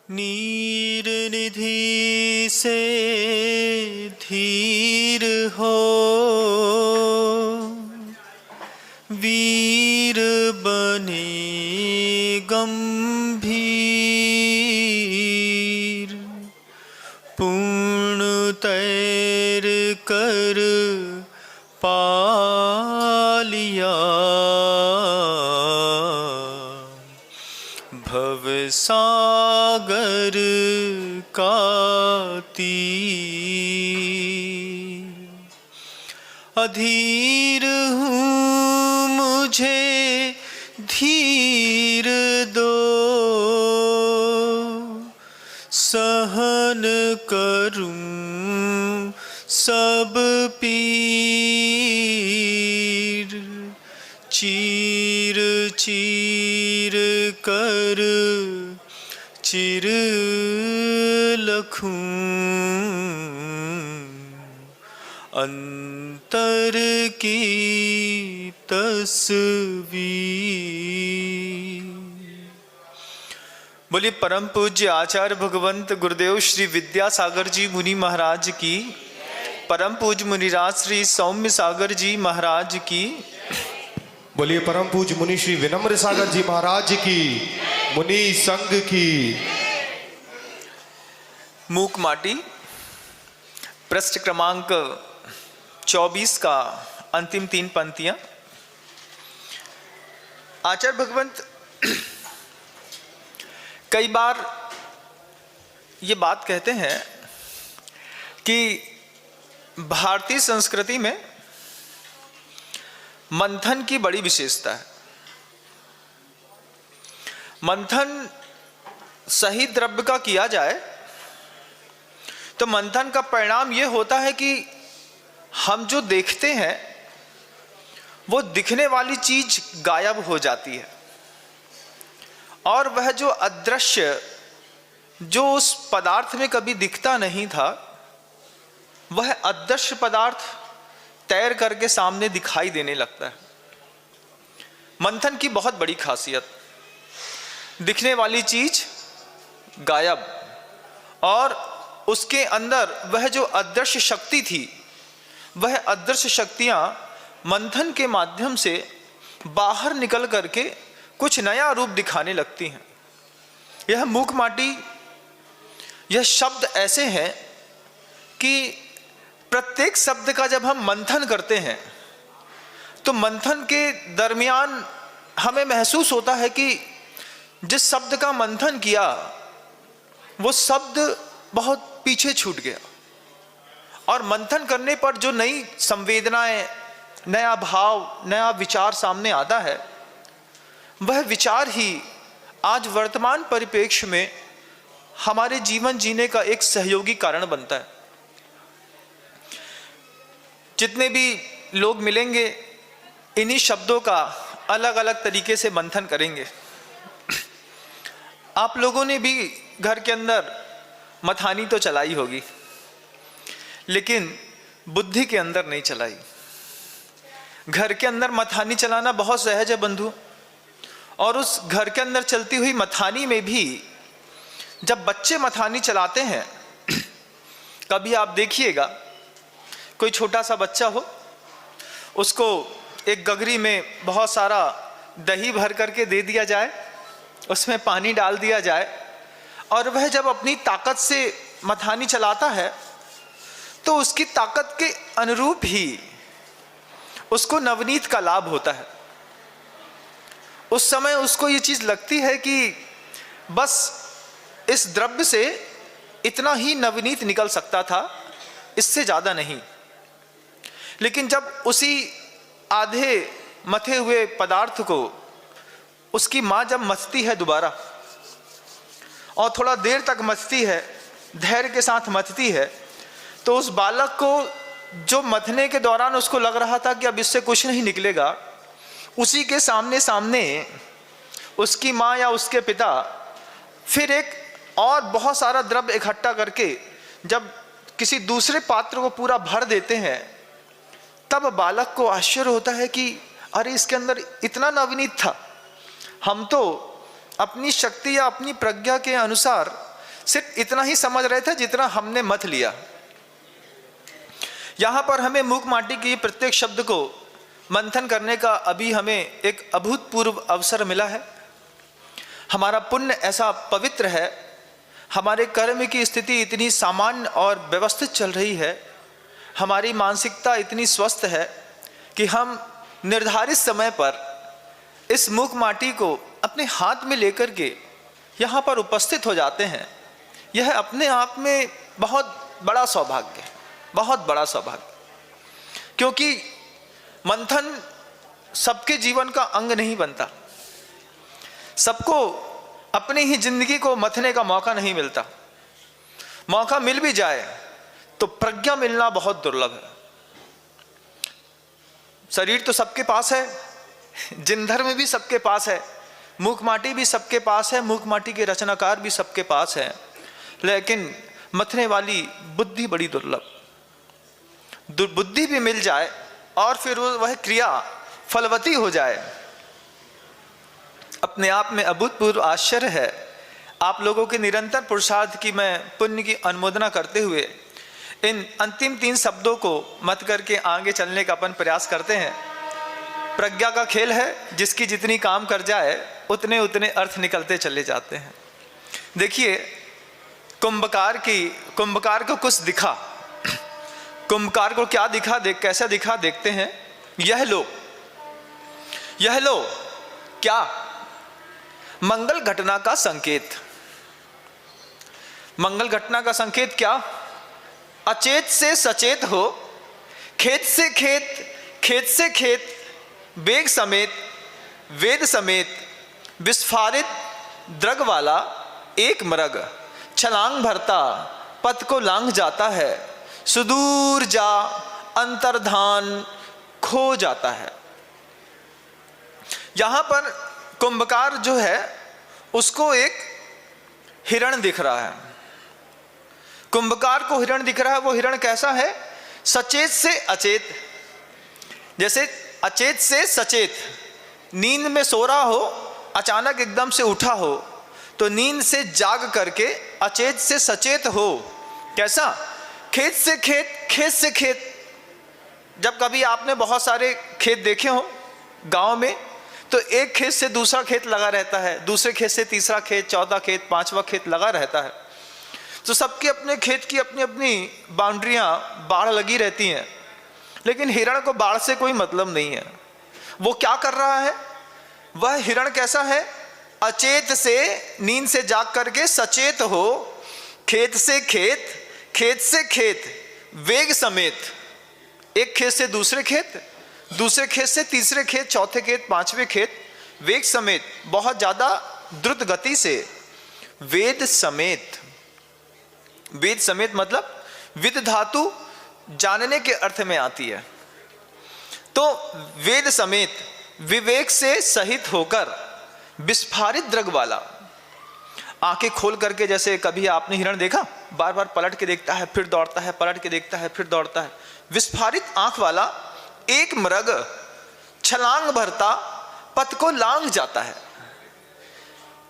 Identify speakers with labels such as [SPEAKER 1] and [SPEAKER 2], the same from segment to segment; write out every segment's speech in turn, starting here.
[SPEAKER 1] नीर निधि से धीर हो, वीर बने गंभीर, पूर्ण तैर कर पालिया, भव सागर का तीर। अधीर हूँ मुझे धीर दो, सहन करूं सब पीर, चीर चीर कर चिर लखूं, अंतर की तस्वीर। बोलिए परम पूज्य आचार्य भगवंत गुरुदेव श्री विद्यासागर जी मुनि महाराज की, परम पूज्य मुनिराज श्री सौम्य सागर जी महाराज की।
[SPEAKER 2] बोलिए परम पूज्य मुनि श्री विनम्र सागर जी महाराज की, मुनि संघ की।
[SPEAKER 1] मूक माटी पृष्ठ क्रमांक 24 का अंतिम 3 पंक्तियां। आचार्य भगवंत कई बार ये बात कहते हैं कि भारतीय संस्कृति में मंथन की बड़ी विशेषता है। मंथन सही द्रव्य का किया जाए तो मंथन का परिणाम यह होता है कि हम जो देखते हैं वो दिखने वाली चीज गायब हो जाती है, और वह जो अदृश्य, जो उस पदार्थ में कभी दिखता नहीं था, वह अदृश्य पदार्थ तैर करके सामने दिखाई देने लगता है। मंथन की बहुत बड़ी खासियत, दिखने वाली चीज गायब, और उसके अंदर वह जो अदृश्य शक्ति थी, वह अदृश्य शक्तियां मंथन के माध्यम से बाहर निकल करके कुछ नया रूप दिखाने लगती हैं। यह मूक माटी, यह शब्द ऐसे हैं कि प्रत्येक शब्द का जब हम मंथन करते हैं तो मंथन के दरमियान हमें महसूस होता है कि जिस शब्द का मंथन किया वो शब्द बहुत पीछे छूट गया, और मंथन करने पर जो नई संवेदनाएं, नया भाव, नया विचार सामने आता है, वह विचार ही आज वर्तमान परिप्रेक्ष्य में हमारे जीवन जीने का एक सहयोगी कारण बनता है। जितने भी लोग मिलेंगे इन्हीं शब्दों का अलग अलग तरीके से मंथन करेंगे। आप लोगों ने भी घर के अंदर मथानी तो चलाई होगी, लेकिन बुद्धि के अंदर नहीं चलाई। घर के अंदर मथानी चलाना बहुत सहज है बंधु, और उस घर के अंदर चलती हुई मथानी में भी जब बच्चे मथानी चलाते हैं, कभी आप देखिएगा कोई छोटा सा बच्चा हो, उसको एक गगरी में बहुत सारा दही भर करके दे दिया जाए, उसमें पानी डाल दिया जाए, और वह जब अपनी ताकत से मथानी चलाता है तो उसकी ताकत के अनुरूप ही उसको नवनीत का लाभ होता है। उस समय उसको ये चीज लगती है कि बस इस द्रव्य से इतना ही नवनीत निकल सकता था, इससे ज्यादा नहीं। लेकिन जब उसी आधे मथे हुए पदार्थ को उसकी माँ जब मथती है दोबारा, और थोड़ा देर तक मथती है, धैर्य के साथ मथती है, तो उस बालक को जो मथने के दौरान उसको लग रहा था कि अब इससे कुछ नहीं निकलेगा, उसी के सामने सामने उसकी माँ या उसके पिता फिर एक और बहुत सारा द्रव्य इकट्ठा करके जब किसी दूसरे पात्र को पूरा भर देते हैं, तब बालक को आश्चर्य होता है कि अरे इसके अंदर इतना नवनीत था। हम तो अपनी शक्ति या अपनी प्रज्ञा के अनुसार सिर्फ इतना ही समझ रहे थे जितना हमने मथ लिया। यहां पर हमें मूक माटी की प्रत्येक शब्द को मंथन करने का अभी हमें एक अभूतपूर्व अवसर मिला है। हमारा पुण्य ऐसा पवित्र है, हमारे कर्म की स्थिति इतनी सामान्य और व्यवस्थित चल रही है, हमारी मानसिकता इतनी स्वस्थ है कि हम निर्धारित समय पर इस मूक माटी को अपने हाथ में लेकर के यहाँ पर उपस्थित हो जाते हैं। यह अपने आप में बहुत बड़ा सौभाग्य है, बहुत बड़ा सौभाग्य, क्योंकि मंथन सबके जीवन का अंग नहीं बनता, सबको अपनी ही जिंदगी को मथने का मौका नहीं मिलता। मौका मिल भी जाए तो प्रज्ञा मिलना बहुत दुर्लभ है। शरीर तो सबके पास है, जिनधर्म भी सबके पास है, मूक माटी भी सबके पास है, मूक माटी के रचनाकार भी सबके पास है, लेकिन मथने वाली बुद्धि बड़ी दुर्लभ। बुद्धि भी मिल जाए और फिर वह क्रिया फलवती हो जाए, अपने आप में अभूतपूर्व आश्चर्य है। आप लोगों के निरंतर पुरुषार्थ की मैं पुण्य की अनुमोदना करते हुए इन अंतिम 3 शब्दों को मत करके आगे चलने का अपन प्रयास करते हैं। प्रज्ञा का खेल है, जिसकी जितनी काम कर जाए उतने उतने अर्थ निकलते चले जाते हैं। देखिए, कुंभकार को कुछ दिखा, कुंभकार को क्या दिखा, कैसा दिखा देखते हैं। यह लो क्या? मंगल घटना का संकेत। मंगल घटना का संकेत क्या? अचेत से सचेत हो, खेत से खेत, वेग समेत, वेद समेत, विस्फारित द्रग वाला एक मृग, छलांग भरता पथ को लांघ जाता है, सुदूर जा अंतर्धान खो जाता है। यहां पर कुंभकार जो है उसको एक हिरण दिख रहा है। कुंभकार को हिरण दिख रहा है। वो हिरण कैसा है? सचेत से अचेत। जैसे अचेत से सचेत, नींद में सो रहा हो, अचानक एकदम से उठा हो, तो नींद से जाग करके अचेत से सचेत हो। कैसा? खेत से खेत। जब कभी आपने बहुत सारे खेत देखे हो गांव में, तो एक खेत से दूसरा खेत लगा रहता है, दूसरे खेत से तीसरा खेत, चौथा खेत, 5वां खेत लगा रहता है। तो सबके अपने खेत की अपनी अपनी बाउंड्रियां, बाड़ लगी रहती हैं, लेकिन हिरण को बाड़ से कोई मतलब नहीं है। वो क्या कर रहा है? वह हिरण कैसा है? अचेत से, नींद से जाग करके सचेत हो, खेत से खेत, वेग समेत, एक खेत से दूसरे खेत, दूसरे खेत से तीसरे खेत, चौथे खेत, 5वें खेत, वेग समेत, बहुत ज्यादा द्रुत गति से, वेद समेत। वेद समेत मतलब विद धातु जानने के अर्थ में आती है। तो वेद समेत, विवेक से सहित होकर, विस्फारित द्रग वाला, आंखें खोल करके, जैसे कभी आपने हिरण देखा, बार बार पलट के देखता है, फिर दौड़ता है, पलट के देखता है, फिर दौड़ता है, विस्फारित आंख वाला एक मृग, छलांग भरता पथ को लांघ जाता है।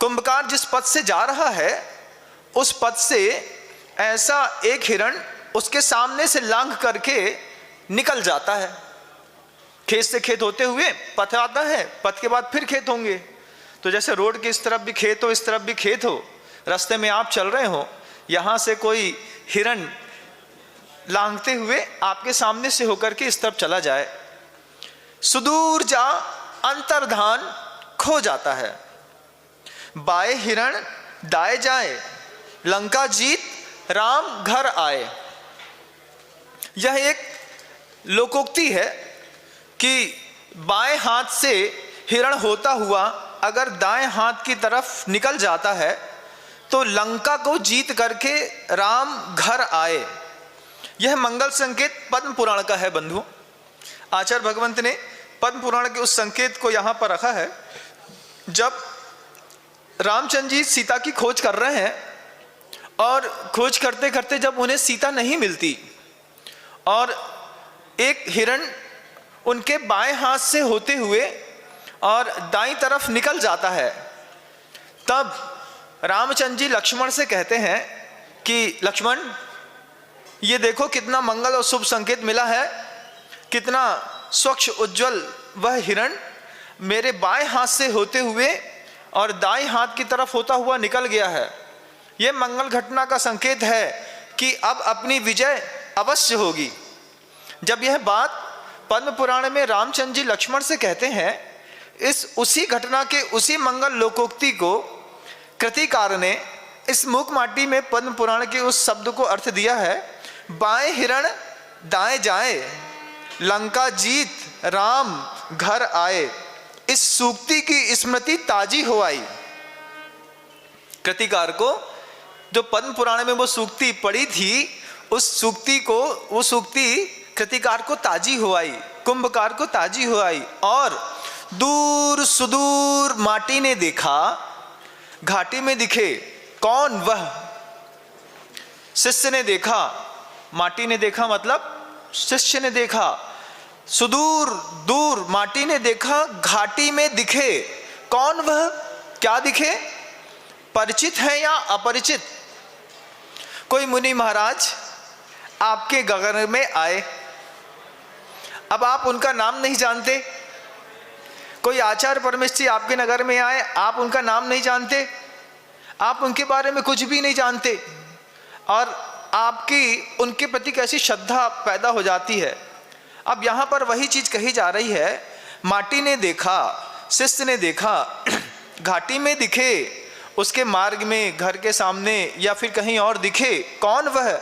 [SPEAKER 1] कुंभकार जिस पथ से जा रहा है, उस पथ से ऐसा एक हिरण उसके सामने से लांघ करके निकल जाता है। खेत से खेत होते हुए पथ आता है, पथ के बाद फिर खेत होंगे। तो जैसे रोड के इस तरफ भी खेत हो, इस तरफ भी खेत हो, रास्ते में आप चल रहे हो, यहां से कोई हिरण लांघते हुए आपके सामने से होकर के इस तरफ चला जाए, सुदूर जा अंतर्धान खो जाता है। बाए हिरण दाए जाए, लंका जीत राम घर आए। यह एक लोकोक्ति है कि बाएं हाथ से हिरण होता हुआ अगर दाएं हाथ की तरफ निकल जाता है तो लंका को जीत करके राम घर आए। यह मंगल संकेत पद्म पुराण का है बंधुओं। आचार्य भगवंत ने पद्म पुराण के उस संकेत को यहां पर रखा है। जब रामचंद्र जी सीता की खोज कर रहे हैं और खोज करते करते जब उन्हें सीता नहीं मिलती और एक हिरण उनके बाएं हाथ से होते हुए और दाईं तरफ निकल जाता है, तब रामचंद्र जी लक्ष्मण से कहते हैं कि लक्ष्मण, ये देखो कितना मंगल और शुभ संकेत मिला है, कितना स्वच्छ उज्जवल वह हिरण मेरे बाएं हाथ से होते हुए और दाएं हाथ की तरफ होता हुआ निकल गया है। यह मंगल घटना का संकेत है कि अब अपनी विजय अवश्य होगी। जब यह बात पद्म पुराण में रामचंद्र जी लक्ष्मण से कहते हैं, उसी घटना के उसी मंगल लोकोक्ति को कृतिकार ने इस मूक माटी में पद्म पुराण के उस शब्द को अर्थ दिया है, बाएं हिरण दाएं जाए, लंका जीत राम घर आए। इस सूक्ति की स्मृति ताजी हो आई। कृतिकार को जो पद्म पुराण में वो सूक्ति पढ़ी थी, उस सूक्ति कृतिकार को ताजी हो आई, कुंभकार को ताजी हो आई। और दूर सुदूर माटी ने देखा, घाटी में दिखे कौन वह? शिष्य ने देखा, माटी ने देखा मतलब शिष्य ने देखा। सुदूर दूर माटी ने देखा, घाटी में दिखे कौन वह? क्या दिखे? परिचित है या अपरिचित? कोई मुनि महाराज आपके गगन में आए, अब आप उनका नाम नहीं जानते। कोई आचार्य परमेश्वरी आपके नगर में आए, आप उनका नाम नहीं जानते, आप उनके बारे में कुछ भी नहीं जानते, और आपकी उनके प्रति कैसी श्रद्धा पैदा हो जाती है। अब यहाँ पर वही चीज कही जा रही है, माटी ने देखा, शिष्य ने देखा, घाटी में दिखे, उसके मार्ग में, घर के सामने या फिर कहीं और दिखे, कौन वह?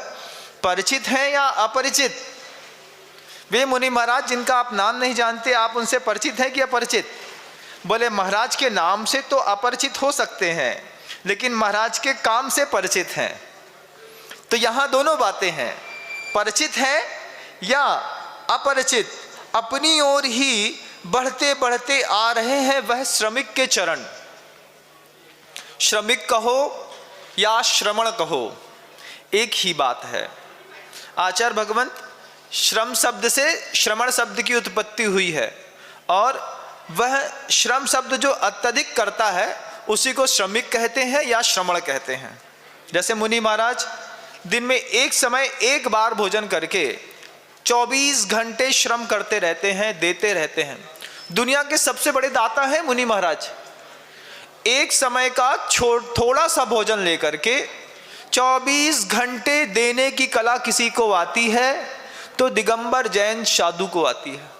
[SPEAKER 1] परिचित है या अपरिचित? वे मुनि महाराज जिनका आप नाम नहीं जानते, आप उनसे परिचित हैं कि अपरिचित? बोले महाराज के नाम से तो अपरिचित हो सकते हैं, लेकिन महाराज के काम से परिचित हैं। तो यहाँ दोनों बातें हैं, परिचित है या अपरिचित। अपनी ओर ही बढ़ते बढ़ते आ रहे हैं वह श्रमिक के चरण। श्रमिक कहो या श्रमण कहो, एक ही बात है। आचार्य भगवंत श्रम शब्द से श्रमण शब्द की उत्पत्ति हुई है, और वह श्रम शब्द जो अत्यधिक करता है उसी को श्रमिक कहते हैं या श्रमण कहते हैं। जैसे मुनि महाराज दिन में एक समय एक बार भोजन करके 24 घंटे श्रम करते रहते हैं, देते रहते हैं। दुनिया के सबसे बड़े दाता हैं मुनि महाराज। एक समय का थोड़ा सा भोजन लेकर के 24 घंटे देने की कला किसी को आती है तो दिगंबर जैन साधु को आती है।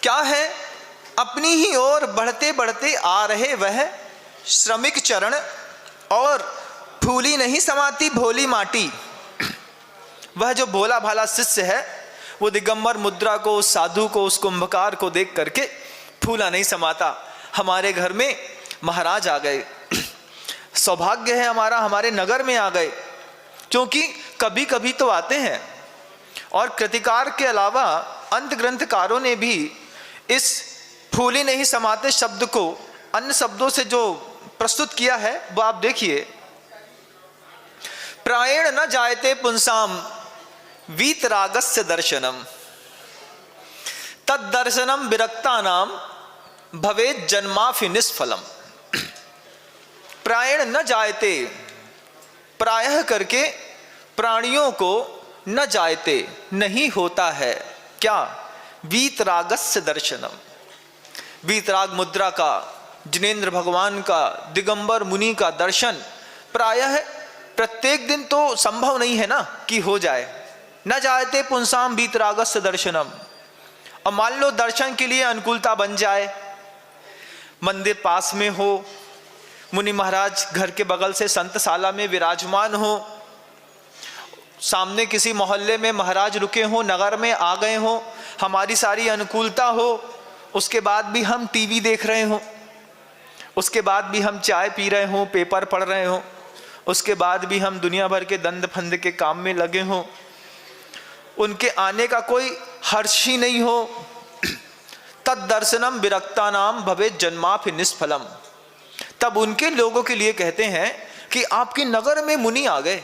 [SPEAKER 1] क्या है? अपनी ही ओर बढ़ते बढ़ते आ रहे वह श्रमिक चरण, और फूली नहीं समाती भोली माटी। वह जो भोला भाला शिष्य है वो दिगंबर मुद्रा को, उस साधु को, उस कुंभकार को देख करके फूला नहीं समाता। हमारे घर में महाराज आ गए, सौभाग्य है हमारा, हमारे नगर में आ गए, क्योंकि कभी कभी तो आते हैं। और कृतिकार के अलावा अंत ग्रंथकारों ने भी इस फूली नहीं समाते शब्द को अन्य शब्दों से जो प्रस्तुत किया है वो आप देखिए। प्रायेण न जायते पुंसाम वीतरागस्य दर्शनम, तद दर्शनम विरक्तानाम भवेत् जन्माफि निष्फलम। प्रायेण न जायते, प्रायः करके प्राणियों को न जायते नहीं होता है क्या? वीतरागस्य दर्शनम। वीतराग मुद्रा का, जिनेंद्र भगवान का, दिगंबर मुनि का दर्शन प्रायः प्रत्येक दिन तो संभव नहीं है ना कि हो जाए। न जायते पुंसाम वीतरागस्य दर्शनम। और मान लो दर्शन के लिए अनुकूलता बन जाए, मंदिर पास में हो, मुनि महाराज घर के बगल से संतशाला में विराजमान हो, सामने किसी मोहल्ले में महाराज रुके हो, नगर में आ गए हो, हमारी सारी अनुकूलता हो, उसके बाद भी हम टीवी देख रहे हो, उसके बाद भी हम चाय पी रहे हो, पेपर पढ़ रहे हो, उसके बाद भी हम दुनिया भर के दंड फंद के काम में लगे हो, उनके आने का कोई हर्ष ही नहीं हो, तद दर्शनम विरक्ता नाम भवेत् जन्माफि निष्फलम। तब उनके लोगों के लिए कहते हैं कि आपके नगर में मुनि आ गए,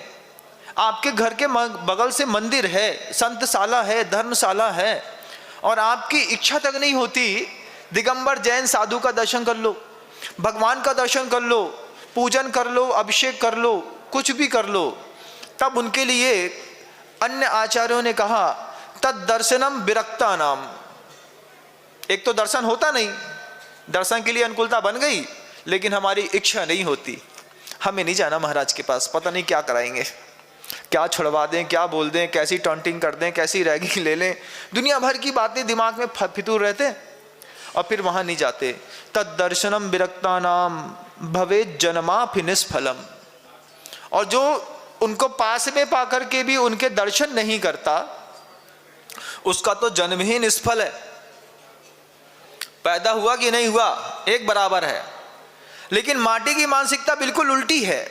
[SPEAKER 1] आपके घर के बगल से मंदिर है, संतशाला है, धर्मशाला है, और आपकी इच्छा तक नहीं होती दिगंबर जैन साधु का दर्शन कर लो, भगवान का दर्शन कर लो, पूजन कर लो, अभिषेक कर लो, कुछ भी कर लो, तब उनके लिए अन्य आचार्यों ने कहा तद दर्शनम विरक्ता नाम। एक तो दर्शन होता नहीं, दर्शन के लिए अनुकूलता बन गई, लेकिन हमारी इच्छा नहीं होती, हमें नहीं जाना महाराज के पास, पता नहीं क्या कराएंगे, क्या छुड़वा दें, क्या बोल दें, कैसी टॉन्टिंग कर दें, कैसी रैगिंग ले लें, दुनिया भर की बातें दिमाग में फितूर रहते और फिर वहां नहीं जाते। तद दर्शनम विरक्ता नाम भवे जन्मापि निष्फलम। और जो उनको पास में पा करके भी उनके दर्शन नहीं करता, उसका तो जन्म ही निष्फल है। पैदा हुआ कि नहीं हुआ एक बराबर है। लेकिन माटी की मानसिकता बिल्कुल उल्टी है।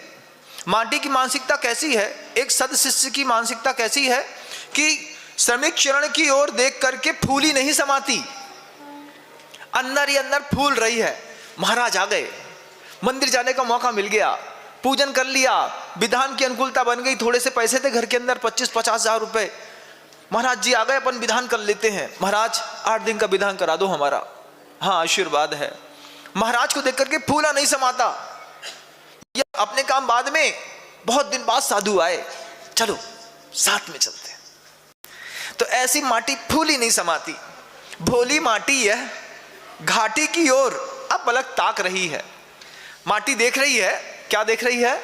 [SPEAKER 1] माटी की मानसिकता कैसी है? एक सद शिष्य की मानसिकता कैसी है कि श्रमिक चरण की ओर देख करके फूली नहीं समाती, अंदर ही अंदर फूल रही है। महाराज आ गए, मंदिर जाने का मौका मिल गया, पूजन कर लिया, विधान की अनुकूलता बन गई, थोड़े से पैसे थे घर के अंदर 25-50 हजार रुपए, महाराज जी आ गए, अपन विधान कर लेते हैं, महाराज 8 दिन का विधान करा दो हमारा, हाँ आशीर्वाद है। महाराज को देख करके फूला नहीं समाता, या अपने काम बाद में, बहुत दिन बाद साधु आए, चलो साथ में चलते हैं। तो ऐसी माटी फूली नहीं समाती, भोली माटी है, घाटी की ओर अब पलक ताक रही है। माटी देख रही है, क्या देख रही है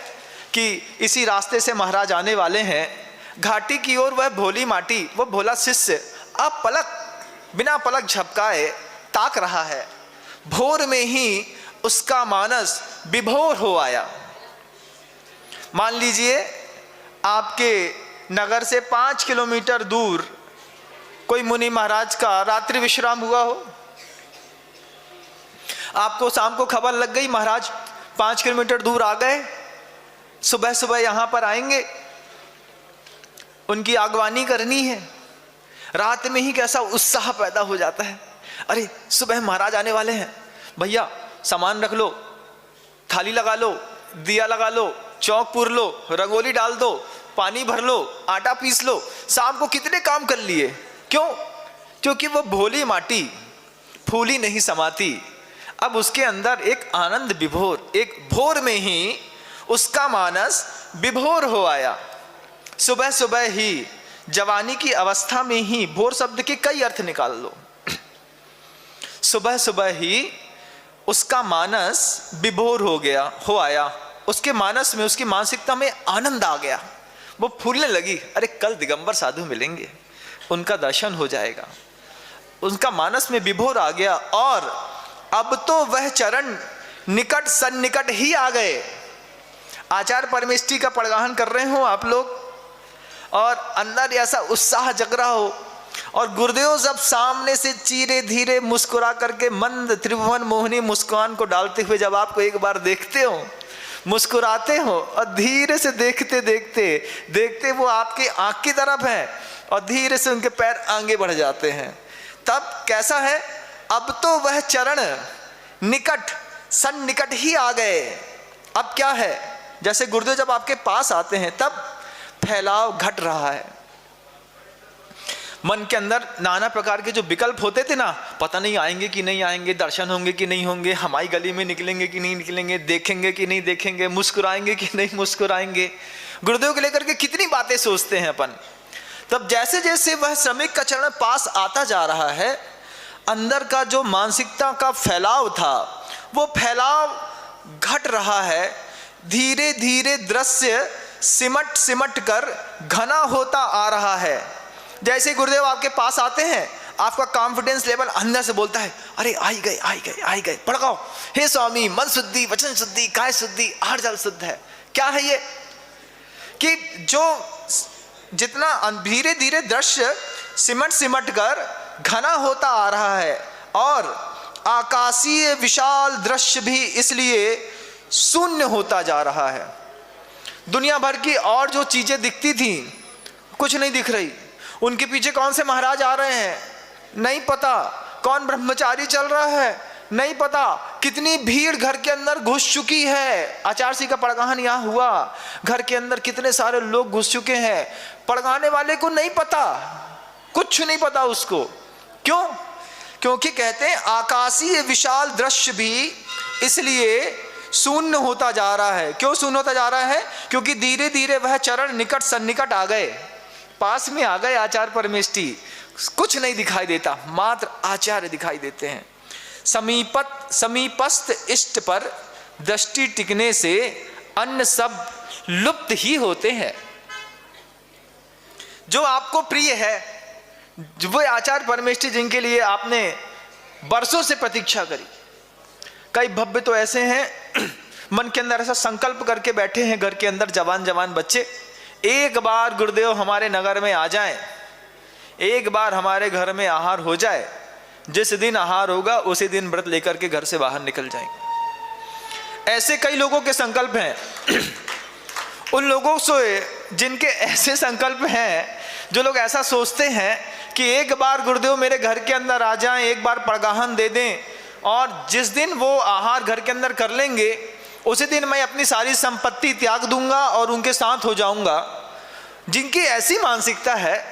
[SPEAKER 1] कि इसी रास्ते से महाराज आने वाले हैं। घाटी की ओर वह भोली माटी, वह भोला शिष्य अब बिना पलक झपकाए ताक रहा है। भोर में ही उसका मानस विभोर हो आया। मान लीजिए आपके नगर से 5 किलोमीटर दूर कोई मुनि महाराज का रात्रि विश्राम हुआ हो, आपको शाम को खबर लग गई महाराज 5 किलोमीटर दूर आ गए, सुबह सुबह यहां पर आएंगे, उनकी आगवानी करनी है। रात में ही कैसा उत्साह पैदा हो जाता है, अरे सुबह महाराज आने वाले हैं, भैया सामान रख लो, थाली लगा लो, दिया लगा लो, चौक पुर लो, रंगोली डाल दो, पानी भर लो, आटा पीस लो। शाम को कितने काम कर लिए, क्यों? क्योंकि वो भोली माटी फूली नहीं समाती। अब उसके अंदर एक आनंद विभोर, एक भोर में ही उसका मानस विभोर हो आया। सुबह सुबह ही, जवानी की अवस्था में ही, भोर शब्द के कई अर्थ निकाल लो, सुबह सुबह ही उसका मानस विभोर हो आया। उसके मानस में, उसकी मानसिकता में आनंद आ गया, वो फूलने लगी। अरे कल दिगंबर साधु मिलेंगे, उनका दर्शन हो जाएगा। उनका मानस में विभोर आ गया और अब तो वह चरण निकट सन्निकट ही आ गए। आचार्य परमेष्ठी का पड़गाहन कर रहे हो आप लोग और अंदर ऐसा उत्साह जग रहा हो, और गुरुदेव जब सामने से धीरे धीरे मुस्कुरा करके मंद त्रिभुवन मोहिनी मुस्कान को डालते हुए जब आपको एक बार देखते हो, मुस्कुराते हो, और धीरे से देखते देखते देखते वो आपके आंख की तरफ है और धीरे से उनके पैर आगे बढ़ जाते हैं, तब कैसा है? अब तो वह चरण निकट सन्निकट ही आ गए। अब क्या है? जैसे गुरुदेव जब आपके पास आते हैं तब फैलाव घट रहा है। मन के अंदर नाना प्रकार के जो विकल्प होते थे ना, पता नहीं आएंगे कि नहीं आएंगे, दर्शन होंगे कि नहीं होंगे, हमारी गली में निकलेंगे कि नहीं निकलेंगे, देखेंगे कि नहीं देखेंगे, मुस्कुराएंगे कि नहीं मुस्कुराएंगे, गुरुदेव को लेकर के कितनी बातें सोचते हैं अपन। तब जैसे जैसे वह श्रमिक का चरण पास आता जा रहा है, अंदर का जो मानसिकता का फैलाव था वो फैलाव घट रहा है। धीरे धीरे दृश्य सिमट सिमट कर घना होता आ रहा है। जैसे गुरुदेव आपके पास आते हैं, आपका कॉन्फिडेंस लेवल अंदर से बोलता है, अरे आई गए आई गए आई गए, पड़काओ, हे स्वामी, मन शुद्धि, वचन शुद्धि, काय शुद्धि, आहार जल शुद्ध है। क्या है ये कि जो जितना धीरे धीरे दृश्य सिमट सिमट कर घना होता आ रहा है और आकाशीय विशाल दृश्य भी इसलिए शून्य होता जा रहा है। दुनिया भर की और जो चीजें दिखती थी कुछ नहीं दिख रही। उनके पीछे कौन से महाराज आ रहे हैं नहीं पता, कौन ब्रह्मचारी चल रहा है नहीं पता, कितनी भीड़ घर के अंदर घुस चुकी है। आचार्य सिंह का पड़गाहन यहाँ हुआ, घर के अंदर कितने सारे लोग घुस चुके हैं, पड़गाने वाले को नहीं पता, कुछ नहीं पता उसको। क्यों? क्योंकि कहते हैं आकाशीय विशाल दृश्य भी इसलिए शून्य होता जा रहा है। क्यों शून्य होता जा रहा है? क्योंकि धीरे धीरे वह चरण निकट सन्निकट आ गए, पास में आ गए आचार्य परमेष्ठी। कुछ नहीं दिखाई देता, मात्र आचार्य दिखाई देते हैं। समीपस्थ इष्ट पर दृष्टि टिकने से अन्य सब लुप्त ही होते हैं। जो आपको प्रिय है, वो आचार्य परमेष्ठी जिनके लिए आपने वर्षों से प्रतीक्षा करी। कई भव्य तो ऐसे हैं मन के अंदर ऐसा संकल्प करके बैठे हैं, घर के अंदर जवान जवान बच्चे, एक बार गुरुदेव हमारे नगर में आ जाएं, एक बार हमारे घर में आहार हो जाए, जिस दिन आहार होगा उसी दिन व्रत लेकर के घर से बाहर निकल जाएंगे। ऐसे कई लोगों के संकल्प हैं। उन लोगों से जिनके ऐसे संकल्प हैं, जो लोग ऐसा सोचते हैं कि एक बार गुरुदेव मेरे घर के अंदर आ जाएं, एक बार पड़गाहन दे दें, और जिस दिन वो आहार घर के अंदर कर लेंगे उसी दिन मैं अपनी सारी संपत्ति त्याग दूंगा और उनके साथ हो जाऊंगा। जिनकी ऐसी मानसिकता है,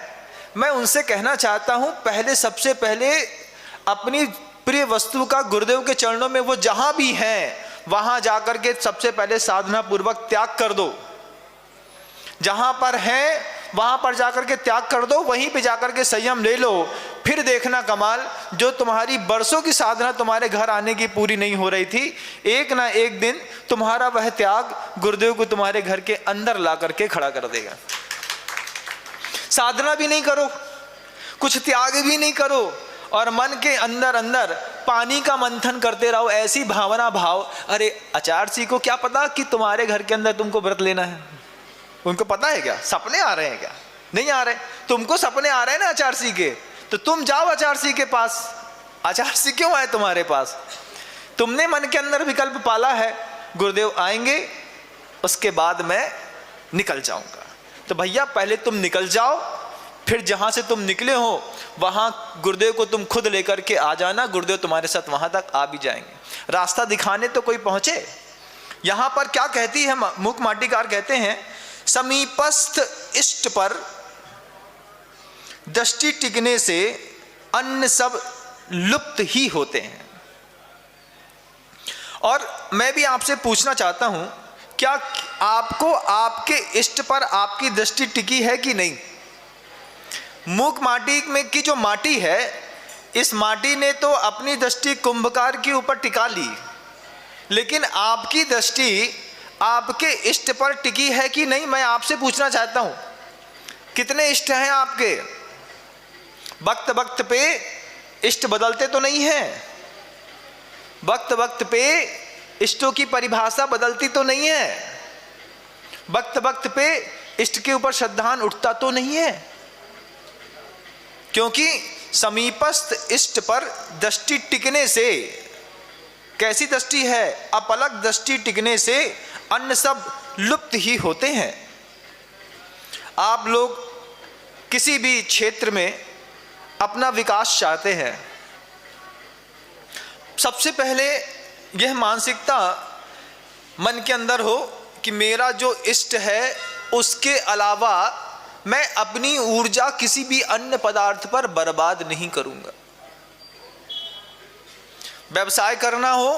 [SPEAKER 1] मैं उनसे कहना चाहता हूं, पहले सबसे पहले अपनी प्रिय वस्तु का गुरुदेव के चरणों में वो जहां भी हैं वहां जाकर के सबसे पहले साधना पूर्वक त्याग कर दो। जहां पर है वहां पर जाकर के त्याग कर दो, वहीं पे जाकर के संयम ले लो। फिर देखना कमाल, जो तुम्हारी बरसों की साधना तुम्हारे घर आने की पूरी नहीं हो रही थी, एक ना एक दिन तुम्हारा वह त्याग गुरुदेव को तुम्हारे घर के अंदर ला करके खड़ा कर देगा। साधना भी नहीं करो, कुछ त्याग भी नहीं करो, और मन के अंदर अंदर पानी का मंथन करते रहो, ऐसी भावना भाव। अरे आचार्य जी को क्या पता कि तुम्हारे घर के अंदर तुमको व्रत लेना है? उनको पता है क्या? सपने आ रहे हैं क्या? नहीं आ रहे। तुमको सपने आ रहे हैं ना आचार्य जी के, तो तुम जाओ आचार्य जी के पास। आचार्य जी क्यों आए तुम्हारे पास? तुमने मन के अंदर विकल्प पाला है, गुरुदेव आएंगे उसके बाद मैं निकल जाऊंगा। तो भैया पहले तुम निकल जाओ, फिर जहां से तुम निकले हो वहां गुरुदेव को तुम खुद लेकर के आ जाना। गुरुदेव तुम्हारे साथ वहां तक आ भी जाएंगे। रास्ता दिखाने तो कोई पहुंचे। यहां पर क्या कहती है मूक माटीकार? कहते हैं समीपस्थ इष्ट पर दृष्टि टिकने से अन्य सब लुप्त ही होते हैं। और मैं भी आपसे पूछना चाहता हूं, क्या आपको आपके इष्ट पर आपकी दृष्टि टिकी है कि नहीं? मूक माटी में की जो माटी है, इस माटी ने तो अपनी दृष्टि कुंभकार के ऊपर टिका ली, लेकिन आपकी दृष्टि आपके इष्ट पर टिकी है कि नहीं? मैं आपसे पूछना चाहता हूं, कितने इष्ट हैं आपके? वक्त वक्त पे इष्ट बदलते तो नहीं हैं? वक्त वक्त पे इष्टों की परिभाषा बदलती तो नहीं है? वक्त वक्त पे इष्ट के ऊपर श्रद्धान उठता तो नहीं है? क्योंकि समीपस्थ इष्ट पर दृष्टि टिकने से, कैसी दृष्टि है? अपलक दृष्टि टिकने से अन्य सब लुप्त ही होते हैं। आप लोग किसी भी क्षेत्र में अपना विकास चाहते हैं, सबसे पहले यह मानसिकता मन के अंदर हो कि मेरा जो इष्ट है उसके अलावा मैं अपनी ऊर्जा किसी भी अन्य पदार्थ पर बर्बाद नहीं करूंगा। व्यवसाय करना हो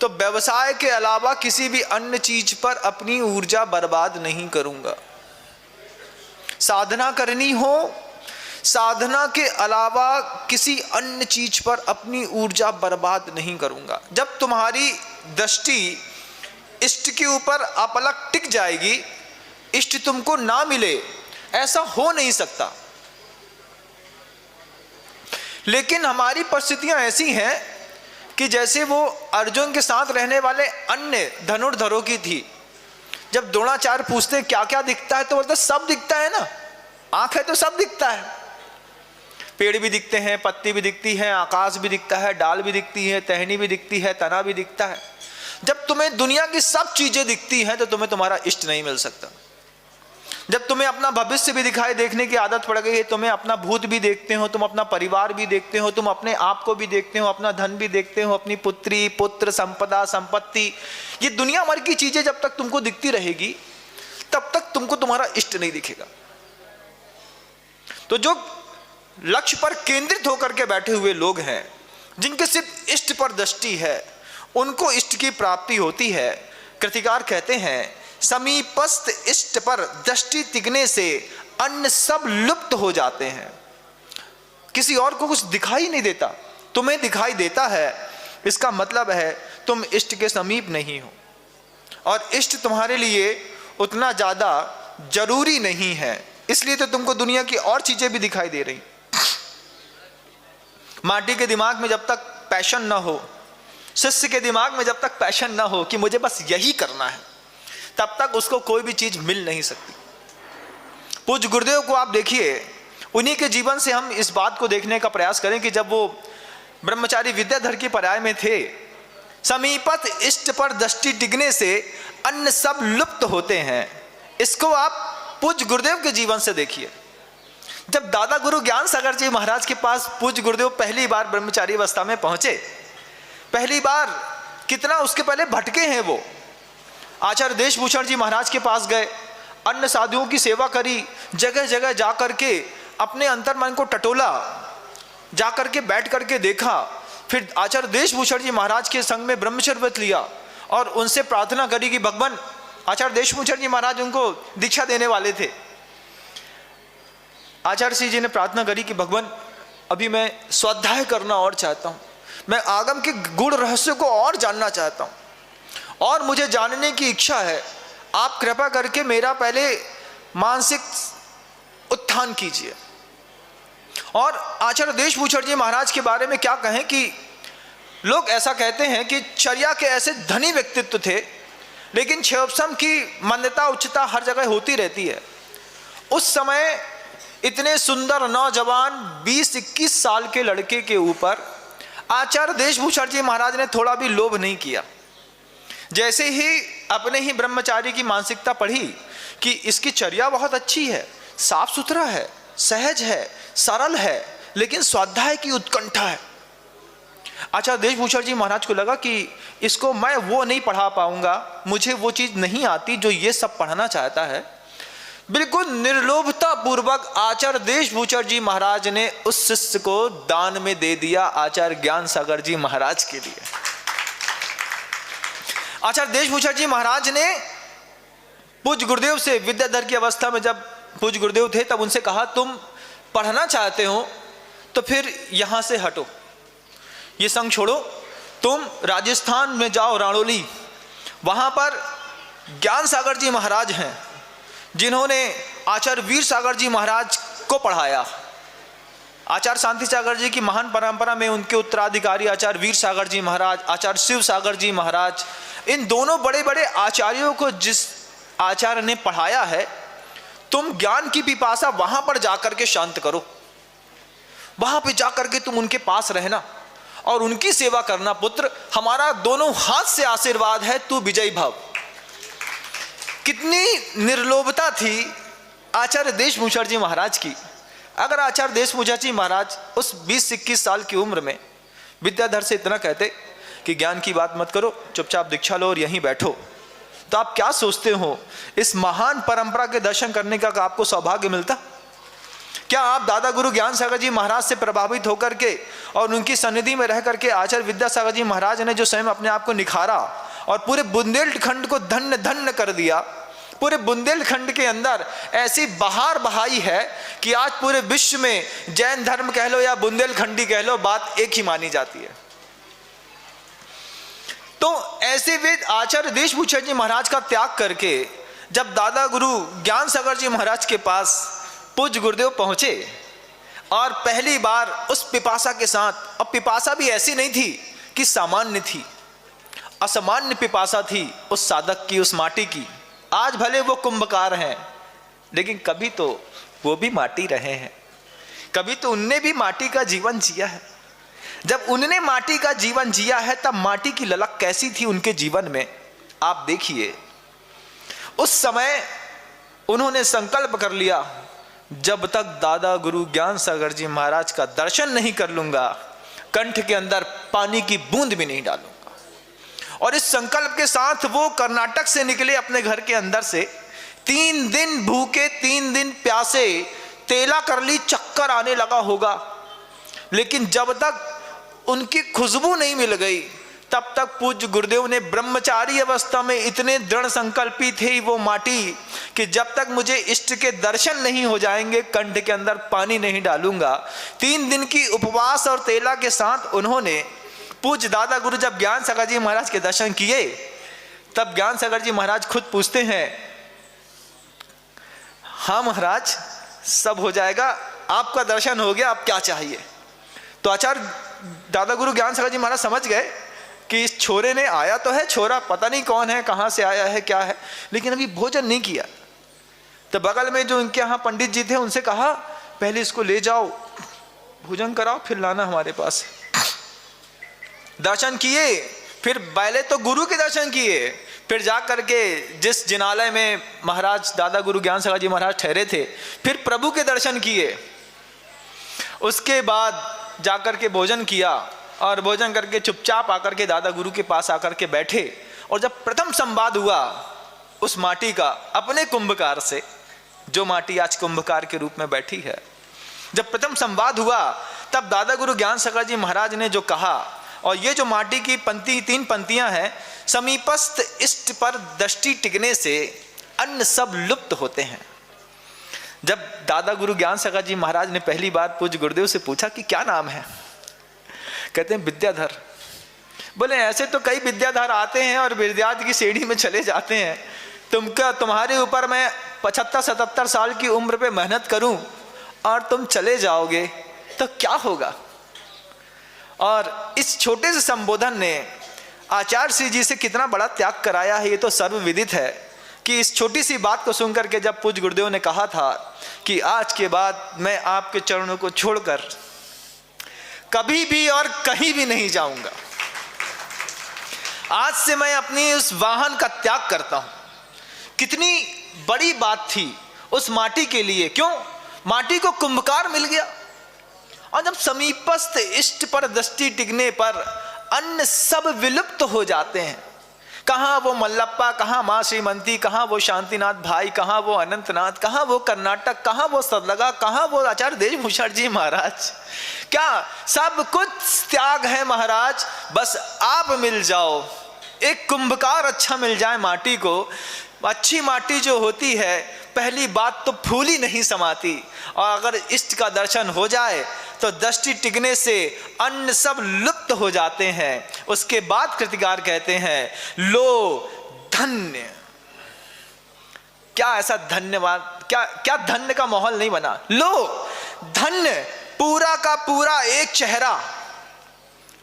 [SPEAKER 1] तो व्यवसाय के अलावा किसी भी अन्य चीज पर अपनी ऊर्जा बर्बाद नहीं करूंगा। साधना करनी हो, साधना के अलावा किसी अन्य चीज पर अपनी ऊर्जा बर्बाद नहीं करूंगा। जब तुम्हारी दृष्टि इष्ट के ऊपर अपलक टिक जाएगी, इष्ट तुमको ना मिले, ऐसा हो नहीं सकता। लेकिन हमारी परिस्थितियां ऐसी हैं कि जैसे वो अर्जुन के साथ रहने वाले अन्य धनुर्धरों की थी। जब द्रोणाचार्य पूछते क्या क्या दिखता है, तो बोलते सब दिखता है ना, आंख है तो सब दिखता है। पेड़ भी दिखते हैं, पत्ती भी दिखती है, आकाश भी दिखता है, डाल भी दिखती है, टहनी भी दिखती है, तना भी दिखता है। जब तुम्हें दुनिया की सब चीजें दिखती हैं तो तुम्हें तुम्हारा इष्ट नहीं मिल सकता। जब तुम्हें अपना भविष्य भी दिखाई देखने की आदत पड़ गई है, तुम्हें अपना भूत भी देखते हो, तुम अपना परिवार भी देखते हो, तुम अपने आप को भी देखते हो, अपना धन भी देखते हो, अपनी पुत्री पुत्र संपदा संपत्ति, ये दुनिया भर की चीजें जब तक तुमको दिखती रहेगी तब तक तुमको तुम्हारा इष्ट नहीं दिखेगा। तो जो लक्ष्य पर केंद्रित होकर के बैठे हुए लोग हैं, जिनके सिर्फ इष्ट पर दृष्टि है, उनको इष्ट की प्राप्ति होती है। कृतिकार कहते हैं, समीपस्थ इष्ट पर दृष्टि टिकने से अन्य सब लुप्त हो जाते हैं। किसी और को कुछ दिखाई नहीं देता, तुम्हें दिखाई देता है, इसका मतलब है तुम इष्ट के समीप नहीं हो और इष्ट तुम्हारे लिए उतना ज़्यादा जरूरी नहीं है, इसलिए तो तुमको दुनिया की और चीज़ें भी दिखाई दे रही। माटी के दिमाग में जब तक पैशन ना हो, शिष्य के दिमाग में जब तक पैशन ना हो कि मुझे बस यही करना है, तब तक उसको कोई भी चीज़ मिल नहीं सकती। पूज्य गुरुदेव को आप देखिए, उन्हीं के जीवन से हम इस बात को देखने का प्रयास करें कि जब वो ब्रह्मचारी विद्याधर की पर्याय में थे, समीपत इष्ट पर दृष्टि टिकने से अन्य सब लुप्त होते हैं। इसको आप पूज्य गुरुदेव के जीवन से देखिए। जब दादा गुरु ज्ञान सागर जी महाराज के पास पूज्य गुरुदेव पहली बार ब्रह्मचारी अवस्था में पहुंचे, पहली बार कितना उसके पहले भटके हैं वो। आचार्य देशभूषण जी महाराज के पास गए, अन्य साधुओं की सेवा करी, जगह जगह जा करके अपने अंतर्मन को टटोला, जा करके बैठ करके देखा। फिर आचार्य देशभूषण जी महाराज के संग में ब्रह्मचर्य व्रत लिया और उनसे प्रार्थना करी कि भगवान, आचार्य देशभूषण जी महाराज उनको दीक्षा देने वाले थे। आचार्य सिंह जी ने प्रार्थना करी कि भगवान, अभी मैं स्वाध्याय करना और चाहता हूँ, मैं आगम के गुण रहस्य को और जानना चाहता हूँ और मुझे जानने की इच्छा है। आप कृपा करके मेरा पहले मानसिक उत्थान कीजिए। और आचार्य देशभूषण जी महाराज के बारे में क्या कहें कि लोग ऐसा कहते हैं कि चर्या के ऐसे धनी व्यक्तित्व थे, लेकिन क्षयोपशम की मान्यता उच्चता हर जगह होती रहती है। उस समय इतने सुंदर नौजवान 20-21 साल के लड़के के ऊपर आचार्य देशभूषण जी महाराज ने थोड़ा भी लोभ नहीं किया। जैसे ही अपने ही ब्रह्मचारी की मानसिकता पढ़ी कि इसकी चर्या बहुत अच्छी है, साफ सुथरा है, सहज है, सरल है, लेकिन स्वाध्याय की उत्कंठा है, आचार्य देशभूषण जी महाराज को लगा कि इसको मैं वो नहीं पढ़ा पाऊंगा, मुझे वो चीज़ नहीं आती जो ये सब पढ़ना चाहता है। बिल्कुल निर्लोभता पूर्वक आचार्य देशभूषण जी महाराज ने उस शिष्य को दान में दे दिया आचार्य ज्ञान सागर जी महाराज के लिए। आचार्य देशभूषण जी महाराज ने पूज्य गुरुदेव से विद्याधर की अवस्था में जब पूज्य गुरुदेव थे तब उनसे कहा, तुम पढ़ना चाहते हो तो फिर यहां से हटो, ये संग छोड़ो, तुम राजस्थान में जाओ, राणोली, वहां पर ज्ञान सागर जी महाराज हैं जिन्होंने आचार्य वीर सागर जी महाराज को पढ़ाया। आचार्य शांति सागर जी की महान परंपरा में उनके उत्तराधिकारी आचार्य वीर सागर जी महाराज, आचार्य शिव सागर जी महाराज, इन दोनों बड़े बड़े आचार्यों को जिस आचार्य ने पढ़ाया है, तुम ज्ञान की पिपासा वहां पर जाकर के शांत करो, वहां पे जाकर के तुम उनके पास रहना और उनकी सेवा करना पुत्र, हमारा दोनों हाथ से आशीर्वाद है, तू विजयी भव। कितनी निर्लोभता थी आचार्य देशभूषण जी महाराज की। अगर आचार्य देशभूषण जी महाराज उस 20-21 साल की उम्र में विद्याधर से इतना कहते कि ज्ञान की बात मत करो, चुपचाप दीक्षा लो और यहीं बैठो, तो आप क्या सोचते हो इस महान परंपरा के दर्शन करने का आपको सौभाग्य मिलता? क्या आप दादा गुरु ज्ञान सागर जी महाराज से प्रभावित होकर के और उनकी सन्निधि में रह करके आचार्य विद्यासागर जी महाराज ने जो स्वयं अपने आप को निखारा और पूरे बुंदेलखंड को धन्य धन्य कर दिया, पूरे बुंदेलखंड के अंदर ऐसी बहार बहाई है कि आज पूरे विश्व में जैन धर्म कह लो या बुंदेलखंडी कह लो, बात एक ही मानी जाती है। तो ऐसे वेद आचार्य देशभूषण जी महाराज का त्याग करके जब दादा गुरु ज्ञान सागर जी महाराज के पास पूज्य गुरुदेव पहुंचे और पहली बार उस पिपासा के साथ, अब पिपासा भी ऐसी नहीं थी कि सामान्य थी, असामान्य पिपासा थी उस साधक की, उस माटी की। आज भले वो कुंभकार हैं, लेकिन कभी तो वो भी माटी रहे हैं, कभी तो उनने भी माटी का जीवन जिया है। जब उनने माटी का जीवन जिया है तब माटी की ललक कैसी थी उनके जीवन में, आप देखिए। उस समय उन्होंने संकल्प कर लिया, जब तक दादा गुरु ज्ञान सागर जी महाराज का दर्शन नहीं कर लूंगा, कंठ के अंदर पानी की बूंद भी नहीं डालूंगा। और इस संकल्प के साथ वो कर्नाटक से निकले अपने घर के अंदर से। 3 दिन भूखे, 3 दिन प्यासे, तेला कर ली, चक्कर आने लगा होगा, लेकिन जब तक उनकी खुशबू नहीं मिल गई, तब तक पूज्य गुरुदेव ने ब्रह्मचारी अवस्था में इतने दृढ़ संकल्पी थे वो माटी कि जब तक मुझे इष्ट के दर्शन नहीं हो जाएंगे कंठ के अंदर पानी नहीं डालूंगा। 3 दिन की उपवास और तेला के साथ उन्होंने पूज्य दादा गुरु जब ज्ञान सागर जी महाराज के दर्शन किए, तब ज्ञान सागर जी महाराज खुद पूछते हैं, हाँ महाराज सब हो जाएगा, आपका दर्शन हो गया, अब क्या चाहिए। तो आचार्य दादा गुरु ज्ञान सागर जी महाराज समझ गए कि इस छोरे ने, आया तो है छोरा, पता नहीं कौन है, कहाँ से आया है, क्या है, लेकिन अभी भोजन नहीं किया। तो बगल में जो इनके यहाँ पंडित जी थे उनसे कहा, पहले इसको ले जाओ, भोजन कराओ, फिर लाना हमारे पास। दर्शन किए, फिर पहले तो गुरु के दर्शन किए, फिर जा करके जिस जिनालय में महाराज दादा गुरु ज्ञान सागर जी महाराज ठहरे थे, फिर प्रभु के दर्शन किए। उसके बाद जाकर के भोजन किया और भोजन करके चुपचाप आकर के दादा गुरु के पास आकर के बैठे। और जब प्रथम संवाद हुआ उस माटी का अपने कुंभकार से, जो माटी आज कुंभकार के रूप में बैठी है, जब प्रथम संवाद हुआ तब दादा गुरु ज्ञान सागर जी महाराज ने जो कहा, और ये जो माटी की पंक्ति 3 पंक्तियां हैं, समीपस्थ इष्ट पर दृष्टि टिकने से अन्य सब लुप्त होते हैं। जब दादा गुरु ज्ञान सागर जी महाराज ने पहली बार पूज्य गुरुदेव से पूछा कि क्या नाम है, कहते हैं विद्याधर। बोले ऐसे तो कई विद्याधर आते हैं और विद्यार्थी की श्रेणी में चले जाते हैं, तुम्हारे ऊपर मैं 75-77 साल की उम्र पे मेहनत करूं और तुम चले जाओगे तो क्या होगा। और इस छोटे से संबोधन ने आचार्य श्री जी से कितना बड़ा त्याग कराया है, ये तो सर्वविदित है कि इस छोटी सी बात को सुनकर के जब पूज्य गुरुदेव ने कहा था कि आज के बाद मैं आपके चरणों को छोड़कर कभी भी और कहीं भी नहीं जाऊंगा, आज से मैं अपनी उस वाहन का त्याग करता हूं। कितनी बड़ी बात थी उस माटी के लिए, क्यों? माटी को कुंभकार मिल गया। और जब समीपस्थ इष्ट पर दृष्टि टिकने पर अन्य सब विलुप्त हो जाते हैं। कहाँ वो मल्लप्पा, कहाँ माँ श्रीमंती, कहाँ वो शांतिनाथ भाई, कहाँ वो अनंतनाथ, कहाँ वो कर्नाटक, कहाँ वो सदलगा, कहाँ वो आचार्य देशभूषण जी महाराज। क्या सब कुछ त्याग है महाराज, बस आप मिल जाओ, एक कुंभकार अच्छा मिल जाए माटी को। अच्छी माटी जो होती है, पहली बात तो फूल ही नहीं समाती, और अगर इष्ट का दर्शन हो जाए तो दृष्टि टिकने से अन्य सब लुप्त हो जाते हैं। उसके बाद कृतिकार कहते हैं, लो धन्य। क्या ऐसा धन्यवाद, क्या धन्य का माहौल नहीं बना। लो धन्य, पूरा का पूरा एक चेहरा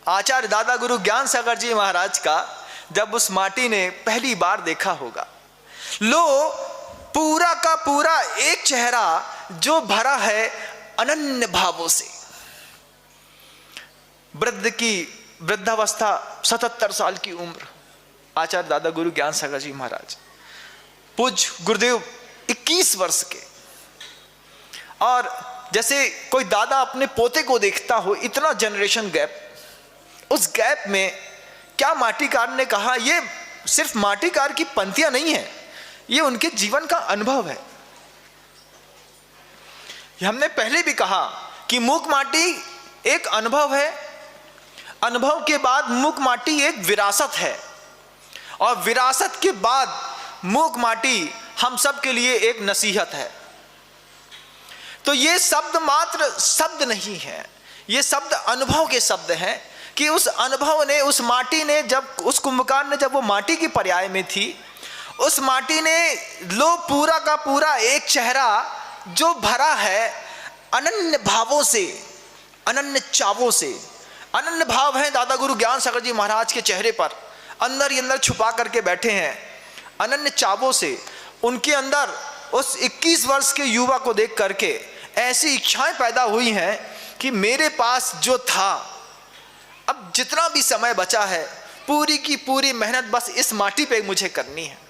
[SPEAKER 1] आचार्य दादा गुरु ज्ञान सागर जी महाराज का जब उस माटी ने पहली बार देखा होगा। लो पूरा का पूरा एक चेहरा जो भरा है अनन्य भावों से। वृद्ध की वृद्धावस्था, 77 साल की उम्र, आचार्य दादा गुरु ज्ञान सागर जी महाराज। पूज्य गुरुदेव 21 वर्ष के, और जैसे कोई दादा अपने पोते को देखता हो, इतना जनरेशन गैप। उस गैप में क्या माटीकार ने कहा, ये सिर्फ माटीकार की पंक्तियां नहीं है, ये उनके जीवन का अनुभव है। हमने पहले भी कहा कि मूक माटी एक अनुभव है, अनुभव के बाद मूक माटी एक विरासत है, और विरासत के बाद मूक माटी हम सब के लिए एक नसीहत है। तो ये शब्द मात्र शब्द नहीं है, ये शब्द अनुभव के शब्द हैं कि उस अनुभव ने, उस माटी ने, जब उस कुंभकार ने, जब वो माटी की पर्याय में थी, उस माटी ने लो पूरा का पूरा एक चेहरा जो भरा है अनन्य भावों से, अनन्य चावों से। अनन्य भाव हैं दादा गुरु ज्ञान सागर जी महाराज के चेहरे पर, अंदर ही अंदर छुपा करके बैठे हैं अनन्य चावों से। उनके अंदर उस 21 वर्ष के युवा को देख करके ऐसी इच्छाएं पैदा हुई हैं कि मेरे पास जो था, अब जितना भी समय बचा है, पूरी की पूरी मेहनत बस इस माटी पे मुझे करनी है।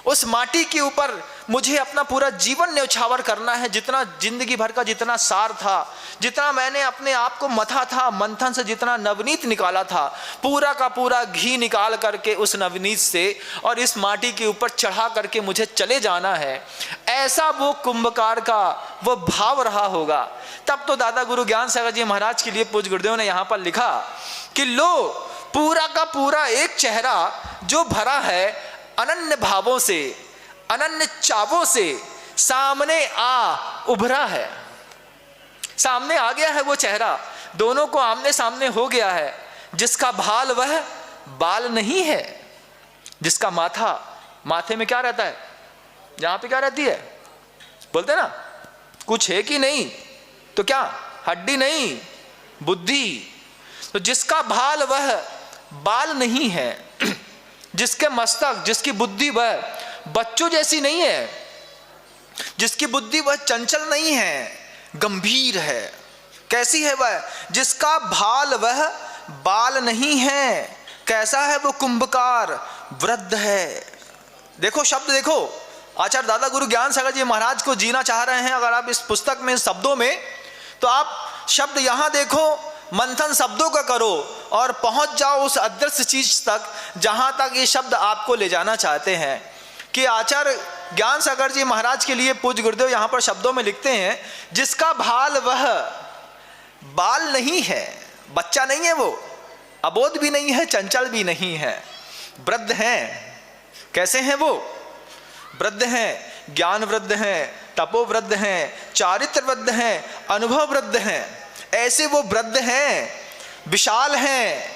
[SPEAKER 1] उस माटी के ऊपर मुझे अपना पूरा जीवन न्यौछावर करना है। जितना जिंदगी भर का जितना सार था, जितना मैंने अपने आप को मथा था, मंथन से जितना नवनीत निकाला था, पूरा का पूरा घी निकाल करके उस नवनीत से और इस माटी के ऊपर चढ़ा करके मुझे चले जाना है। ऐसा वो कुंभकार का वो भाव रहा होगा। तब तो दादा गुरु ज्ञान सागर जी महाराज के लिए पूज्य गुरुदेव ने यहाँ पर लिखा कि लो पूरा का पूरा एक चेहरा जो भरा है अनन्य भावों से, अनन्य चावों से सामने आ उभरा है। सामने आ गया है वो चेहरा, दोनों को आमने सामने हो गया है। जिसका भाल वह बाल नहीं है, जिसका माथा, माथे में क्या रहता है, यहां पे क्या रहती है, बोलते ना, कुछ है कि नहीं, तो क्या हड्डी नहीं, बुद्धि। तो जिसका भाल वह बाल नहीं है, जिसके मस्तक, जिसकी बुद्धि वह बच्चों जैसी नहीं है, जिसकी बुद्धि वह चंचल नहीं है, गंभीर है। कैसी है वह? जिसका भाल वह बाल नहीं है। कैसा है वो? कुंभकार, वृद्ध है। देखो शब्द देखो, आचार्य दादा गुरु ज्ञान सागर जी महाराज को जीना चाह रहे हैं अगर आप इस पुस्तक में, शब्दों में, तो आप शब्द यहां देखो, मंथन शब्दों का करो और पहुंच जाओ उस अदृश्य चीज तक जहां तक ये शब्द आपको ले जाना चाहते हैं। कि आचार्य ज्ञान सागर जी महाराज के लिए पूज्य गुरुदेव यहां पर शब्दों में लिखते हैं, जिसका भाल वह बाल नहीं है, बच्चा नहीं है वो, अबोध भी नहीं है, चंचल भी नहीं है, वृद्ध हैं। कैसे हैं वो? वृद्ध हैं, ज्ञान वृद्ध हैं, तपो वृद्ध हैं, चारित्र वृद्ध हैं, अनुभव वृद्ध हैं। ऐसे वो वृद्ध हैं, विशाल हैं।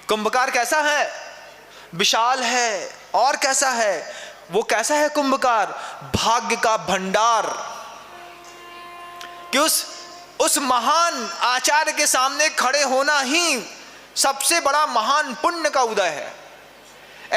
[SPEAKER 1] कुंभकार कैसा है? विशाल है। और कैसा है वो? कैसा है कुंभकार? भाग्य का भंडार। कि उस महान आचार्य के सामने खड़े होना ही सबसे बड़ा महान पुण्य का उदय है।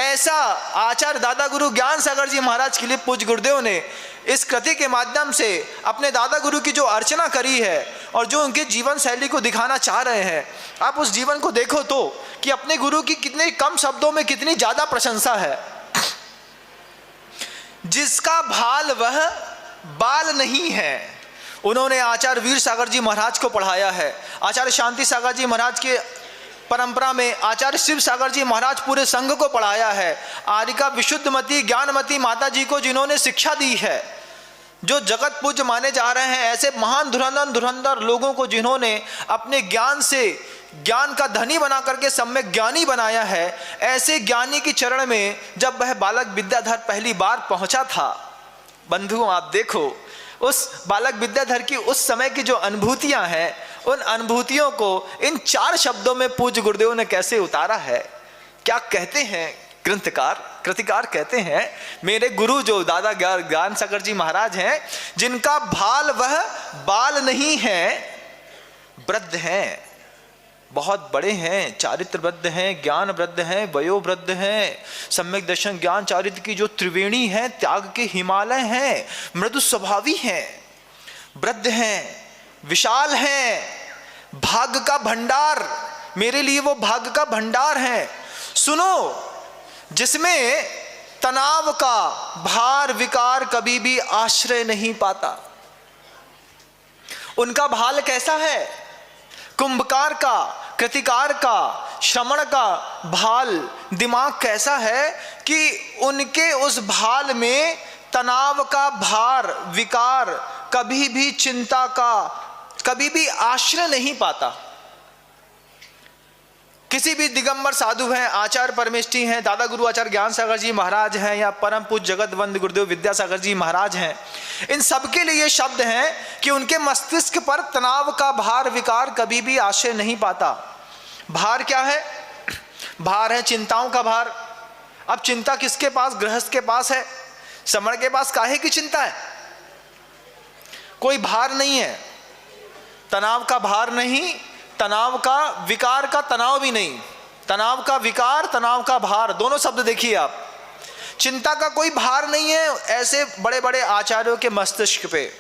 [SPEAKER 1] ऐसा आचार्य दादा गुरु ज्ञान सागर जी महाराज के लिए पूज्य गुरुदेव ने इस कृति के माध्यम से अपने दादा गुरु की जो अर्चना करी है और जो उनके जीवन शैली को दिखाना चाह रहे हैं, आप उस जीवन को देखो तो कि अपने गुरु की कितने कम शब्दों में कितनी ज्यादा प्रशंसा है। जिसका भाल वह बाल नहीं है, उन्होंने आचार्य वीर सागर जी महाराज को पढ़ाया है। आचार्य शांति सागर जी महाराज के परंपरा में आचार्य शिव सागर जी महाराज पूरे संघ को पढ़ाया है। आरिका विशुद्धमती ज्ञानमती माता जी को जिन्होंने शिक्षा दी है, जो जगत पूज्य माने जा रहे हैं, ऐसे महान धुरंधर लोगों को जिन्होंने अपने ज्ञान से ज्ञान का धनी बना करके सम्यक ज्ञानी बनाया है, ऐसे ज्ञानी की चरण में जब वह बालक विद्याधर पहली बार पहुंचा था, बंधुओं आप देखो उस बालक विद्याधर की उस समय की जो अनुभूतियां हैं, उन अनुभूतियों को इन 4 शब्दों में पूज्य गुरुदेव ने कैसे उतारा है। क्या कहते हैं ग्रंथकार, कृतिकार कहते हैं, मेरे गुरु जो दादा ज्ञान सागर जी महाराज हैं, जिनका भाल वह बाल नहीं है, वृद्ध हैं, बहुत बड़े हैं, चारित्र वृद्ध हैं, ज्ञान वृद्ध हैं, वयो वृद्ध हैं, सम्यक दर्शन ज्ञान चारित्र की जो त्रिवेणी है, त्याग के हिमालय हैं, मृदु स्वभावी हैं, वृद्ध हैं, विशाल हैं, भाग्य का भंडार, मेरे लिए वो भाग्य का भंडार है। सुनो, जिसमें तनाव का भार विकार कभी भी आश्रय नहीं पाता। उनका भाल कैसा है? कुंभकार का, कृतिकार का, श्रमण का भाल, दिमाग कैसा है कि उनके उस भाल में तनाव का भार विकार कभी भी, चिंता का कभी भी आश्रय नहीं पाता। किसी भी दिगंबर साधु हैं, आचार्य परमेष्ठी हैं, दादा गुरु आचार्य ज्ञान सागर जी महाराज हैं, या परम पूज्य जगत वंद गुरुदेव विद्यासागर जी महाराज हैं, इन सबके लिए ये शब्द हैं कि उनके मस्तिष्क पर तनाव का भार विकार कभी भी आश्रय नहीं पाता। भार क्या है? भार है चिंताओं का भार। अब चिंता किसके पास? गृहस्थ के पास है। समण के पास काहे की चिंता है? कोई भार नहीं है, तनाव का भार नहीं, तनाव का विकार का तनाव भी नहीं, तनाव का विकार, तनाव का भार, दोनों शब्द देखिए आप। चिंता का कोई भार नहीं है ऐसे बड़े बड़े आचार्यों के मस्तिष्क पे,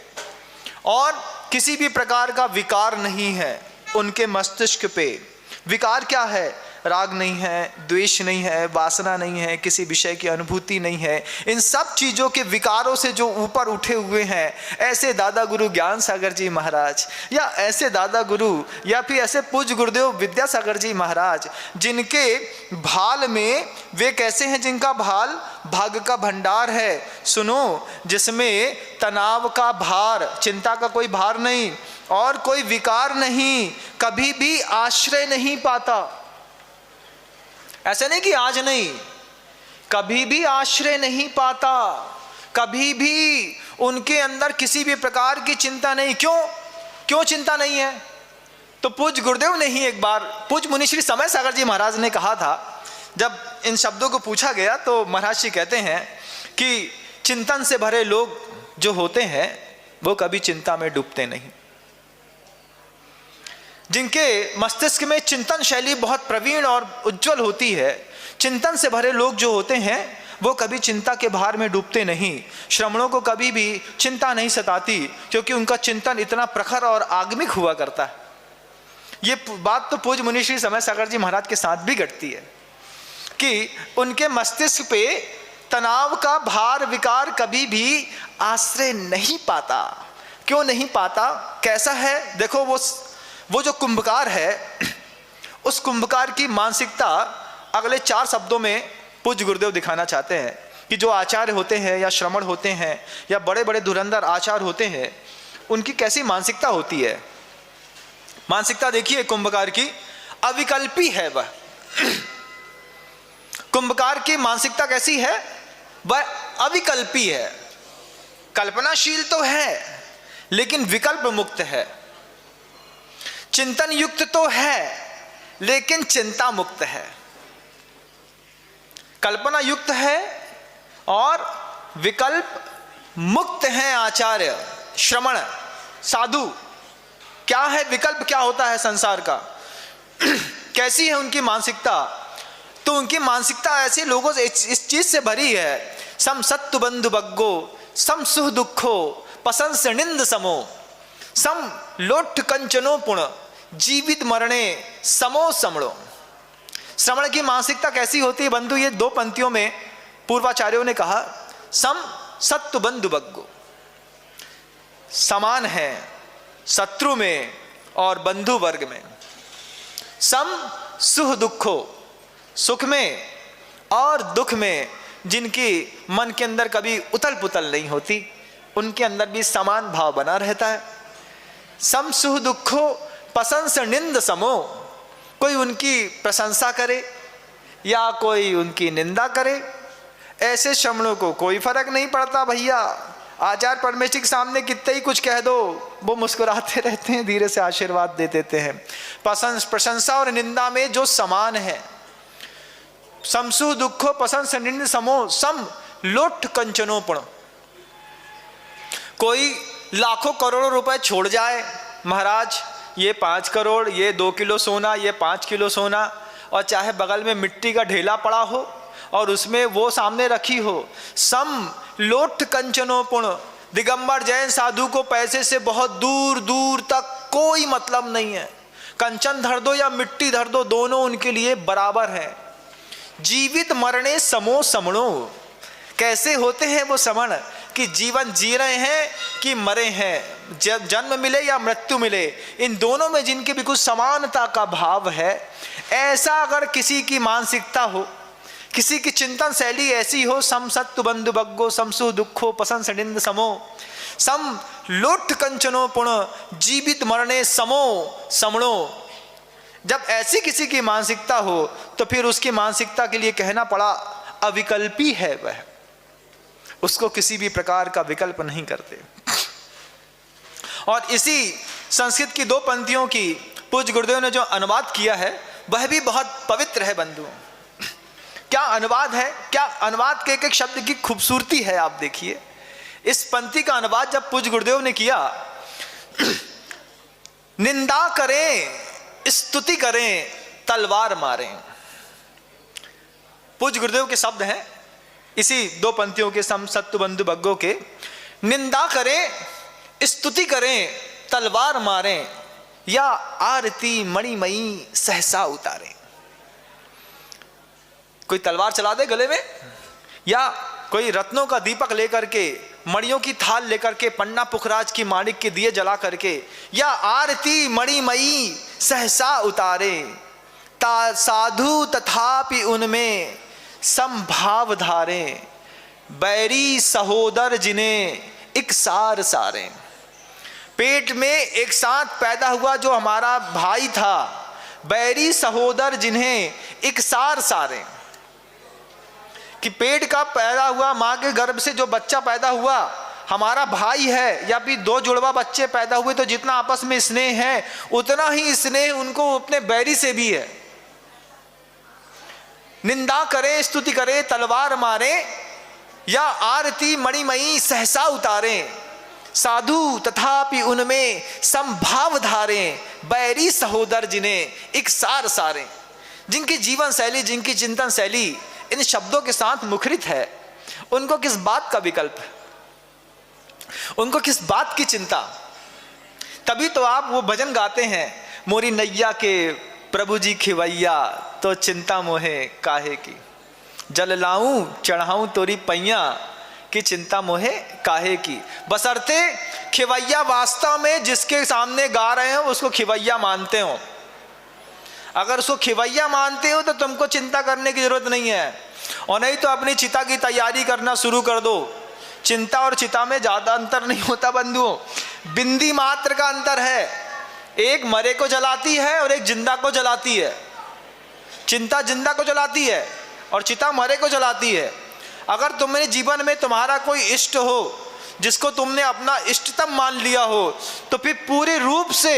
[SPEAKER 1] और किसी भी प्रकार का विकार नहीं है उनके मस्तिष्क पे। विकार क्या है? राग नहीं है, द्वेष नहीं है, वासना नहीं है, किसी विषय की अनुभूति नहीं है। इन सब चीज़ों के विकारों से जो ऊपर उठे हुए हैं, ऐसे दादा गुरु ज्ञान सागर जी महाराज, या ऐसे दादा गुरु, या फिर ऐसे पूज्य गुरुदेव विद्यासागर जी महाराज, जिनके भाल में वे कैसे हैं, जिनका भाल भाग्य का भंडार है। सुनो, जिसमें तनाव का भार, चिंता का कोई भार नहीं और कोई विकार नहीं, कभी भी आश्रय नहीं पाता। ऐसा नहीं कि आज नहीं, कभी भी आश्रय नहीं पाता, कभी भी उनके अंदर किसी भी प्रकार की चिंता नहीं। क्यों चिंता नहीं है? तो पूज्य गुरुदेव ने ही एक बार पूज्य मुनि श्री समय सागर जी महाराज ने कहा था, जब इन शब्दों को पूछा गया तो महाराज जी कहते हैं कि चिंतन से भरे लोग जो होते हैं वो कभी चिंता में डूबते नहीं। जिनके मस्तिष्क में चिंतन शैली बहुत प्रवीण और उज्जवल होती है, चिंतन से भरे लोग जो होते हैं वो कभी चिंता के भार में डूबते नहीं। श्रमणों को कभी भी चिंता नहीं सताती, क्योंकि उनका चिंतन इतना प्रखर और आगमिक हुआ करता है। ये बात तो पूज्य मुनि श्री समय सागर जी महाराज के साथ भी घटती है कि उनके मस्तिष्क पे तनाव का भार विकार कभी भी आश्रय नहीं पाता। क्यों नहीं पाता? कैसा है? देखो, वो जो कुंभकार है, उस कुंभकार की मानसिकता अगले 4 शब्दों में पूज्य गुरुदेव दिखाना चाहते हैं कि जो आचार्य होते हैं या श्रमण होते हैं या बड़े बड़े धुरंधर आचार्य होते हैं, उनकी कैसी मानसिकता होती है। मानसिकता देखिए कुंभकार की, अविकल्पी है वह। कुंभकार की मानसिकता कैसी है? वह अविकल्पी है। कल्पनाशील तो है लेकिन विकल्प मुक्त है। चिंतन युक्त तो है लेकिन चिंता मुक्त है। कल्पना युक्त है और विकल्प मुक्त है आचार्य, श्रमण, साधु। क्या है विकल्प? क्या होता है संसार का? कैसी है उनकी मानसिकता? तो उनकी मानसिकता ऐसे लोगों से इस चीज से भरी है, सम सत्तु बंधु बग्गो, सम सुह दुखो, पसंस निंद समो, सम लोट कंचनो पुण, जीवित मरणे समो समणो। श्रवण की मानसिकता कैसी होती है बंधु? ये 2 पंक्तियों में पूर्वाचार्यों ने कहा, सम सत्तु बंधु बग्गो, समान है शत्रु में और बंधु वर्ग में। सम सुह दुखो, सुख में और दुख में जिनकी मन के अंदर कभी उथल पुथल नहीं होती, उनके अंदर भी समान भाव बना रहता है। सम सुह दुखो पसंस निंद समो, कोई उनकी प्रशंसा करे या कोई उनकी निंदा करे, ऐसे श्रमणों को कोई फर्क नहीं पड़ता भैया। आचार्य परमेश्वर के सामने कितने ही कुछ कह दो, वो मुस्कुराते रहते हैं, धीरे से आशीर्वाद दे देते हैं। प्रशंसा और निंदा में जो समान है। समसु दुखो पसंस निंद समो, सम लोट कंचनोपण। कोई लाखों करोड़ों रुपए छोड़ जाए, महाराज ये 5 करोड़, ये 2 किलो सोना, ये 5 किलो सोना, और चाहे बगल में मिट्टी का ढेला पड़ा हो और उसमें वो सामने रखी हो, सम लोट कंचनोपुण। दिगंबर जैन साधु को पैसे से बहुत दूर दूर तक कोई मतलब नहीं है। कंचन धर दो या मिट्टी धर दो, दोनों उनके लिए बराबर है। जीवित मरणे समो समणो। कैसे होते हैं वो समण कि जीवन जी रहे हैं कि मरे हैं, जन्म मिले या मृत्यु मिले, इन दोनों में जिनके भी कुछ समानता का भाव है। ऐसा अगर किसी की मानसिकता हो, किसी की चिंतन शैली ऐसी हो, सम सत्तु बंधु बग्गो, समसु दुखो पसंस निंद समो, सम लोट कंचनो पुण, जीवित मरणे समो समणो। जब ऐसी किसी की मानसिकता हो तो फिर उसकी मानसिकता के लिए कहना पड़ा अविकल्पी है वह, उसको किसी भी प्रकार का विकल्प नहीं करते। और इसी संस्कृत की 2 पंक्तियों की पूज्य गुरुदेव ने जो अनुवाद किया है वह भी बहुत पवित्र है बंधुओं। क्या अनुवाद है, क्या अनुवाद के एक शब्द की खूबसूरती है। आप देखिए इस पंक्ति का अनुवाद जब पूज्य गुरुदेव ने किया, निंदा करें स्तुति करें तलवार मारें। पूज्य गुरुदेव के शब्द हैं इसी 2 पंक्तियों के, सम सत्तु बंधु बग्गो के। निंदा करें स्तुति करें तलवार मारें, या आरती मणिमयी सहसा उतारें। कोई तलवार चला दे गले में, या कोई रत्नों का दीपक लेकर के, मणियों की थाल लेकर के, पन्ना पुखराज की माणिक के दिए जला करके, या आरती मणिमयी सहसा उतारे। साधु तथापि उनमें संभाव धारे, बैरी सहोदर जिन्हें एक सार सारे। पेट में एक साथ पैदा हुआ जो हमारा भाई था, बैरी सहोदर जिन्हें इकसार सारे, कि पेट का पैदा हुआ, माँ के गर्भ से जो बच्चा पैदा हुआ हमारा भाई है, या फिर दो जुड़वा बच्चे पैदा हुए तो जितना आपस में स्नेह है उतना ही स्नेह उनको अपने बैरी से भी है। निंदा करे स्तुति करे तलवार मारे, या आरती मणिमयी सहसा उतारे, साधु तथापि उनमें संभाव धारे, बैरी सहोदर जिन्हें इकसार सारे। जिनकी जीवन शैली, जिनकी चिंतन शैली इन शब्दों के साथ मुखरित है, उनको किस बात का विकल्प है, उनको किस बात की चिंता। तभी तो आप वो भजन गाते हैं, मोरी नैया के प्रभु जी खिवैया, तो चिंता मोहे काहे की, जल लाऊं चढ़ाऊं तोरी पैया, की चिंता मोहे काहे की। बशर्ते खिवैया वास्तव में जिसके सामने गा रहे हो उसको खिवैया मानते हो। अगर उसको खिवैया मानते हो तो तुमको चिंता करने की जरूरत नहीं है, और नहीं तो अपनी चिता की तैयारी करना शुरू कर दो। चिंता और चिता में ज्यादा अंतर नहीं होता बंधुओं, बिंदी मात्र का अंतर है। एक मरे को जलाती है और एक जिंदा को जलाती है। चिंता जिंदा को जलाती है और चिता मरे को जलाती है। अगर तुम्हारे जीवन में तुम्हारा कोई इष्ट हो जिसको तुमने अपना इष्टतम मान लिया हो, तो फिर पूरे रूप से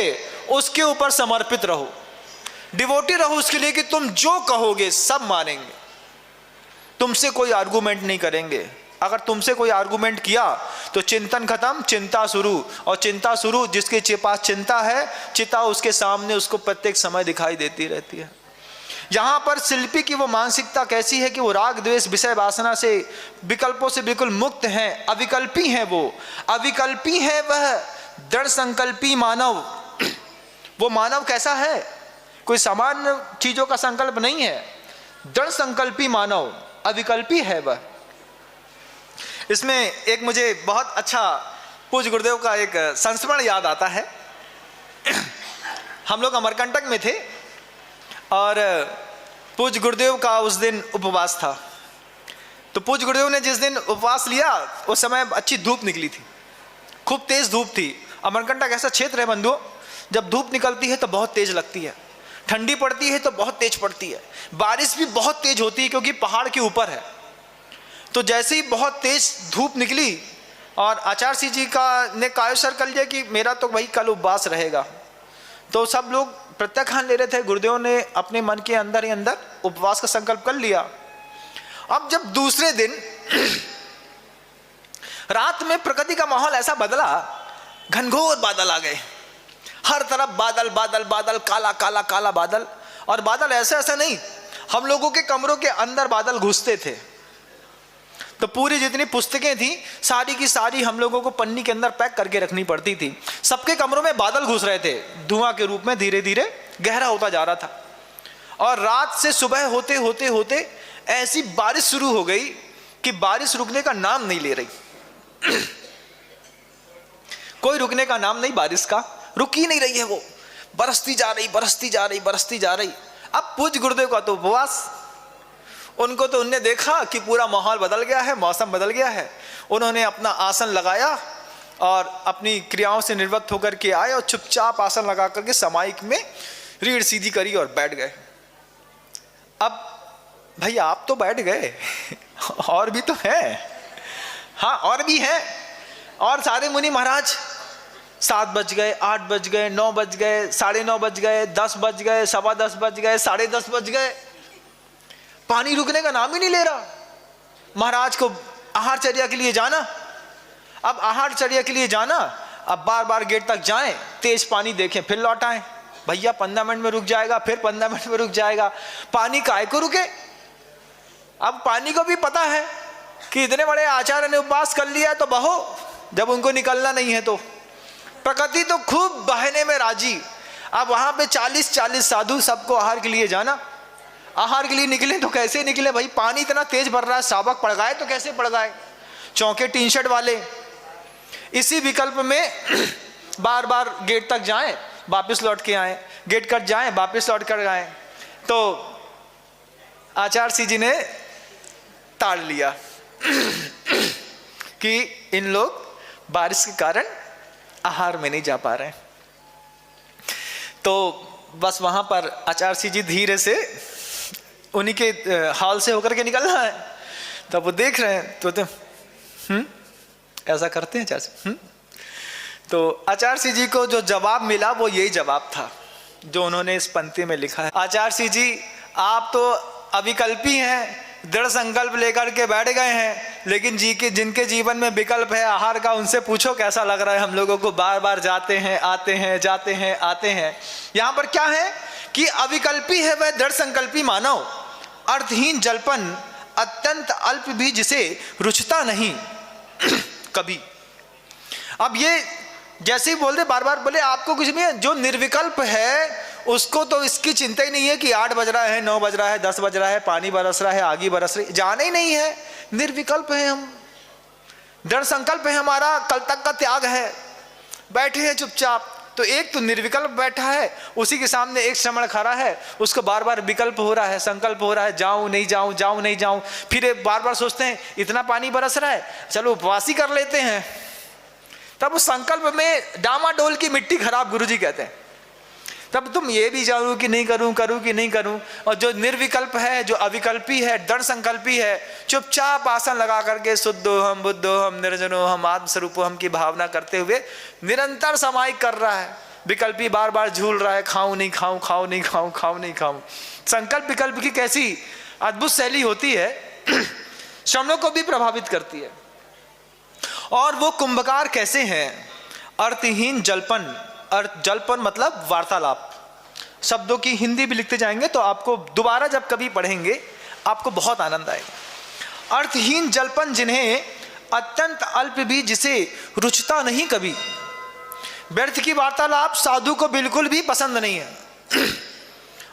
[SPEAKER 1] उसके ऊपर समर्पित रहो, डिवोटी रहो उसके लिए, कि तुम जो कहोगे सब मानेंगे, तुमसे कोई आर्गुमेंट नहीं करेंगे। अगर तुमसे कोई आर्गुमेंट किया तो चिंतन खत्म, चिंता शुरू, और चिंता शुरू जिसके पास चिंता है, चिता उसके सामने उसको प्रत्येक समय दिखाई देती रहती है। यहाँ पर शिल्पी की वो मानसिकता कैसी है कि वो राग द्वेष विषय वासना से, विकल्पों से बिल्कुल मुक्त हैं, अविकल्पी हैं। वो अविकल्पी है, वह दृढ़ संकल्पी मानव। वो मानव कैसा है? कोई सामान्य चीजों का संकल्प नहीं है, दृढ़ संकल्पी मानव, अविकल्पी है वह। इसमें एक मुझे बहुत अच्छा पूज्य गुरुदेव का एक संस्मरण याद आता है। हम लोग अमरकंटक में थे और पूज्य गुरुदेव का उस दिन उपवास था। तो पूज्य गुरुदेव ने जिस दिन उपवास लिया उस समय अच्छी धूप निकली थी, खूब तेज धूप थी। अमरकंटक ऐसा क्षेत्र है बंधुओं, जब धूप निकलती है तो बहुत तेज लगती है, ठंडी पड़ती है तो बहुत तेज पड़ती है, बारिश भी बहुत तेज होती है क्योंकि पहाड़ के ऊपर है। तो जैसे ही बहुत तेज धूप निकली और आचार्य सिंह जी का ने कायोसर कर लिया कि मेरा तो भाई कल उपवास रहेगा, तो सब लोग प्रत्याख्यान ले रहे थे। गुरुदेव ने अपने मन के अंदर ही अंदर उपवास का संकल्प कर लिया। अब जब दूसरे दिन रात में प्रकृति का माहौल ऐसा बदला, घनघोर बादल आ गए, हर तरफ बादल बादल बादल, काला काला काला बादल। और बादल ऐसा ऐसा नहीं, हम लोगों के कमरों के अंदर बादल घुसते थे। तो पूरी जितनी पुस्तकें थी सारी की सारी हम लोगों को पन्नी के अंदर पैक करके रखनी पड़ती थी। सबके कमरों में बादल घुस रहे थे, धुआं के रूप में धीरे धीरे गहरा होता जा रहा था। और रात से सुबह होते होते होते ऐसी बारिश शुरू हो गई कि बारिश रुकने का नाम नहीं ले रही। कोई रुकने का नाम नहीं, बारिश का रुक ही नहीं रही है, वो बरसती जा रही बरसती जा रही बरसती जा रही। अब पूज्य गुरुदेव का तो उपवास, उनको तो उनने देखा कि पूरा माहौल बदल गया है, मौसम बदल गया है। उन्होंने अपना आसन लगाया और अपनी क्रियाओं से निवृत्त होकर के आए और चुपचाप आसन लगा करके समाइक में रीढ़ सीधी करी और बैठ गए। अब भाई आप तो बैठ गए, और भी तो है, हाँ और भी है। और सारे मुनि महाराज 7 बज गए, 8 बज गए, 9 बज गए, 9:30 बज गए, 10 बज गए, 10:15 बज गए, 10:30 बज गए, पानी रुकने का नाम ही नहीं ले रहा। महाराज को आहारचर्या के लिए जाना, अब आहारचर्या के लिए जाना, अब बार बार गेट तक जाएं, तेज पानी देखें, फिर लौट आए। भैया 15 मिनट में रुक जाएगा, फिर 15 मिनट में रुक जाएगा, पानी काहे को रुके। अब पानी को भी पता है कि इतने बड़े आचार्य ने उपवास कर लिया तो बहो, जब उनको निकलना नहीं है तो। प्रकृति तो खूब बहने में राजी। अब वहां पे 40-40 साधु सबको आहार के लिए जाना। आहार के लिए निकले तो कैसे निकले भाई, पानी इतना तेज भर रहा है, साबक पड़ गए तो कैसे पड़ गए, चौके टी शर्ट वाले। इसी विकल्प में बार बार गेट तक जाएं, वापस लौट के आए, गेट कट जाएं, वापस लौट कर आए। तो आचार्य सिंह जी ने ताड़ लिया कि इन लोग बारिश के कारण आहार में नहीं जा पा रहे। तो बस वहां पर आचार्य सिंह जी धीरे से उन्हीं के हाल से होकर के निकल रहा है। तब वो देख रहे हैं तो ऐसा करते हैं आचार्य। तो आचार्य सिंह जी को जो जवाब मिला वो यही जवाब था जो उन्होंने इस पंक्ति में लिखा है। आचार्य सिंह जी आप तो अविकल्पी हैं, दृढ़ संकल्प लेकर के बैठ गए हैं, लेकिन जिनके जीवन में विकल्प है आहार का, उनसे पूछो कैसा लग रहा है हम लोगों को। बार बार जाते हैं आते हैं, जाते हैं आते हैं। यहाँ पर क्या है कि अविकल्पी है वह दृढ़ संकल्पी मानव, अर्थहीन जल्पन अत्यंत अल्प भी जिसे रुचता नहीं कभी। अब ये जैसे ही बोल दे बार बार बोले आपको कुछ नहीं है। जो निर्विकल्प है उसको तो इसकी चिंता ही नहीं है कि 8 बज रहा है, 9 बज रहा है, 10 बज रहा है, पानी बरस रहा है, आगी बरस रही, जाना ही नहीं है। निर्विकल्प है हम, दृढ़ संकल्प है हमारा, कल तक का त्याग है, बैठे हैं चुपचाप। तो एक तो निर्विकल्प बैठा है, उसी के सामने एक श्रमण खड़ा है, उसको बार बार विकल्प हो रहा है, संकल्प हो रहा है, जाऊं नहीं जाऊं, जाऊं नहीं जाऊं। फिर बार बार सोचते हैं इतना पानी बरस रहा है, चलो उपवास ही कर लेते हैं। तब उस संकल्प में डामाडोल की मिट्टी खराब, गुरुजी कहते हैं। तब तुम ये भी जानो कि नहीं करूं, करूं कि नहीं करूं। और जो निर्विकल्प है, जो अविकल्पी है, दृढ़ संकल्पी है, चुपचाप आसन लगा करके शुद्धो हम, बुद्धो हम, निर्जनो हम, आत्मस्वरूपो हम की भावना करते हुए निरंतर समाहित कर रहा है। विकल्पी बार बार झूल रहा है, खाऊं नहीं खाऊं, खाऊं नहीं खाऊं, खाऊं नहीं खाऊं। संकल्प विकल्प की कैसी अद्भुत शैली होती है, श्रमणों को भी प्रभावित करती है। और वो कुंभकार कैसे हैं? अर्थहीन जल्पन, अर्थ जल्पन मतलब वार्तालाप। शब्दों की हिंदी भी लिखते जाएंगे तो आपको दोबारा जब कभी पढ़ेंगे आपको बहुत आनंद आएगा। अर्थहीन जल्पन जिन्हें अत्यंत अल्प भी जिसे रुचता नहीं कभी। व्यर्थ की वार्तालाप साधु को बिल्कुल भी पसंद नहीं है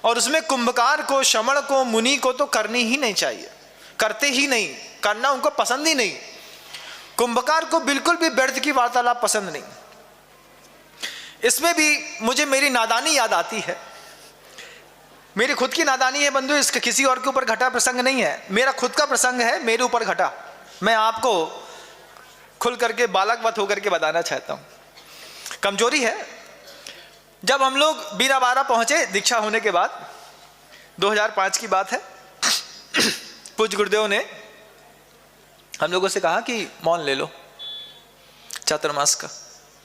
[SPEAKER 1] और उसमें कुंभकार को, श्रमण को, मुनि को तो करनी ही नहीं चाहिए, करते ही नहीं, करना उनको पसंद ही नहीं। कुंभकार को बिल्कुल भी व्यर्थ की वार्तालाप पसंद नहीं। इसमें भी मुझे मेरी नादानी याद आती है, मेरी खुद की नादानी है बंधु, इसके किसी और के ऊपर घटा प्रसंग नहीं है, मेरा खुद का प्रसंग है, मेरे ऊपर घटा। मैं आपको खुल करके बालकवत होकर के बताना चाहता हूँ। कमजोरी है, जब हम लोग बीराबारा पहुंचे दीक्षा होने के बाद, 2005 की बात है, पूज्य गुरुदेव ने हम लोगों से कहा कि मौन ले लो चातुर्मास का,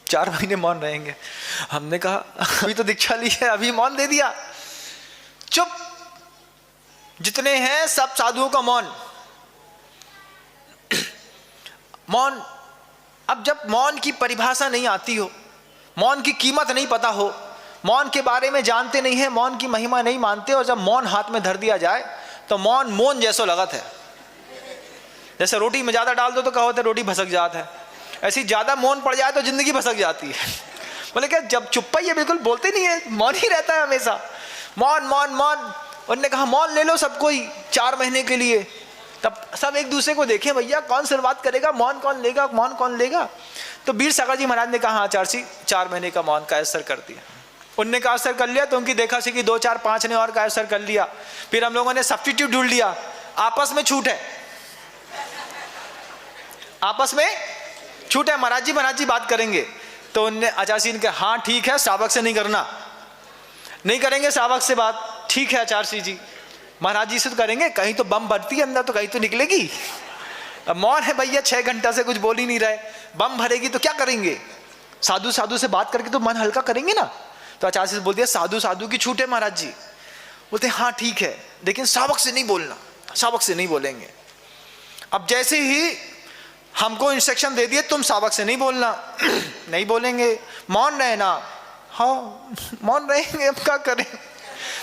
[SPEAKER 1] 4 महीने मौन रहेंगे। हमने कहा अभी तो दीक्षा ली है, अभी मौन दे दिया। चुप, जितने हैं सब साधुओं का मौन। मौन, अब जब मौन की परिभाषा नहीं आती हो, मौन की कीमत नहीं पता हो, मौन के बारे में जानते नहीं है, मौन की महिमा नहीं मानते, और जब मौन हाथ में धर दिया जाए तो मौन मौन जैसो लगत है। जैसे रोटी में ज्यादा डाल दो तो कहो तो रोटी भसक जात है, ऐसी ज्यादा मौन पड़ जाए तो जिंदगी भसक जाती है। बोले क्या, जब चुप्पा ही है, बिल्कुल बोलते नहीं है, मौन ही रहता है हमेशा, मौन मौन मौन। उन्होंने कहा मौन ले लो सब कोई 4 महीने के लिए। तब सब एक दूसरे को देखे, भैया कौन शुरुआत करेगा, मौन कौन लेगा, मौन कौन लेगा। तो वीर सागर जी महाराज ने कहा आचार्य जी 4 महीने का मौन का असर कर दिया। उनने का असर कर लिया तो उनकी देखा सी कि 2, 4, 5 ने और का असर कर लिया। फिर हम लोगों ने सब्स्टिट्यूट ढूंढ लिया, आपस में छूट है, आपस में छूट है, महाराज जी बात करेंगे। तो उनने आचार्य सिंह ने कहा हाँ ठीक है, श्रावक से नहीं करना, नहीं करेंगे श्रावक से बात, ठीक है आचार्य सिंह जी, महाराज जी से तो करेंगे, कहीं तो बम भरती है अंदर तो कहीं तो निकलेगी। अब मौन है भैया, 6 घंटा से कुछ बोल ही नहीं रहे, बम भरेगी तो क्या करेंगे, साधु साधु से बात करके तो मन हल्का करेंगे ना। तो आचार्य से बोल दिया साधु साधु की छूट है महाराज जी। बोलते हाँ ठीक है, लेकिन श्रावक से नहीं बोलना, श्रावक से नहीं बोलेंगे। अब जैसे ही हमको इंस्ट्रक्शन दे दिए तुम श्रावक से नहीं बोलना, नहीं बोलेंगे, मौन रहना, हाँ मौन रहेंगे, अब क्या करें।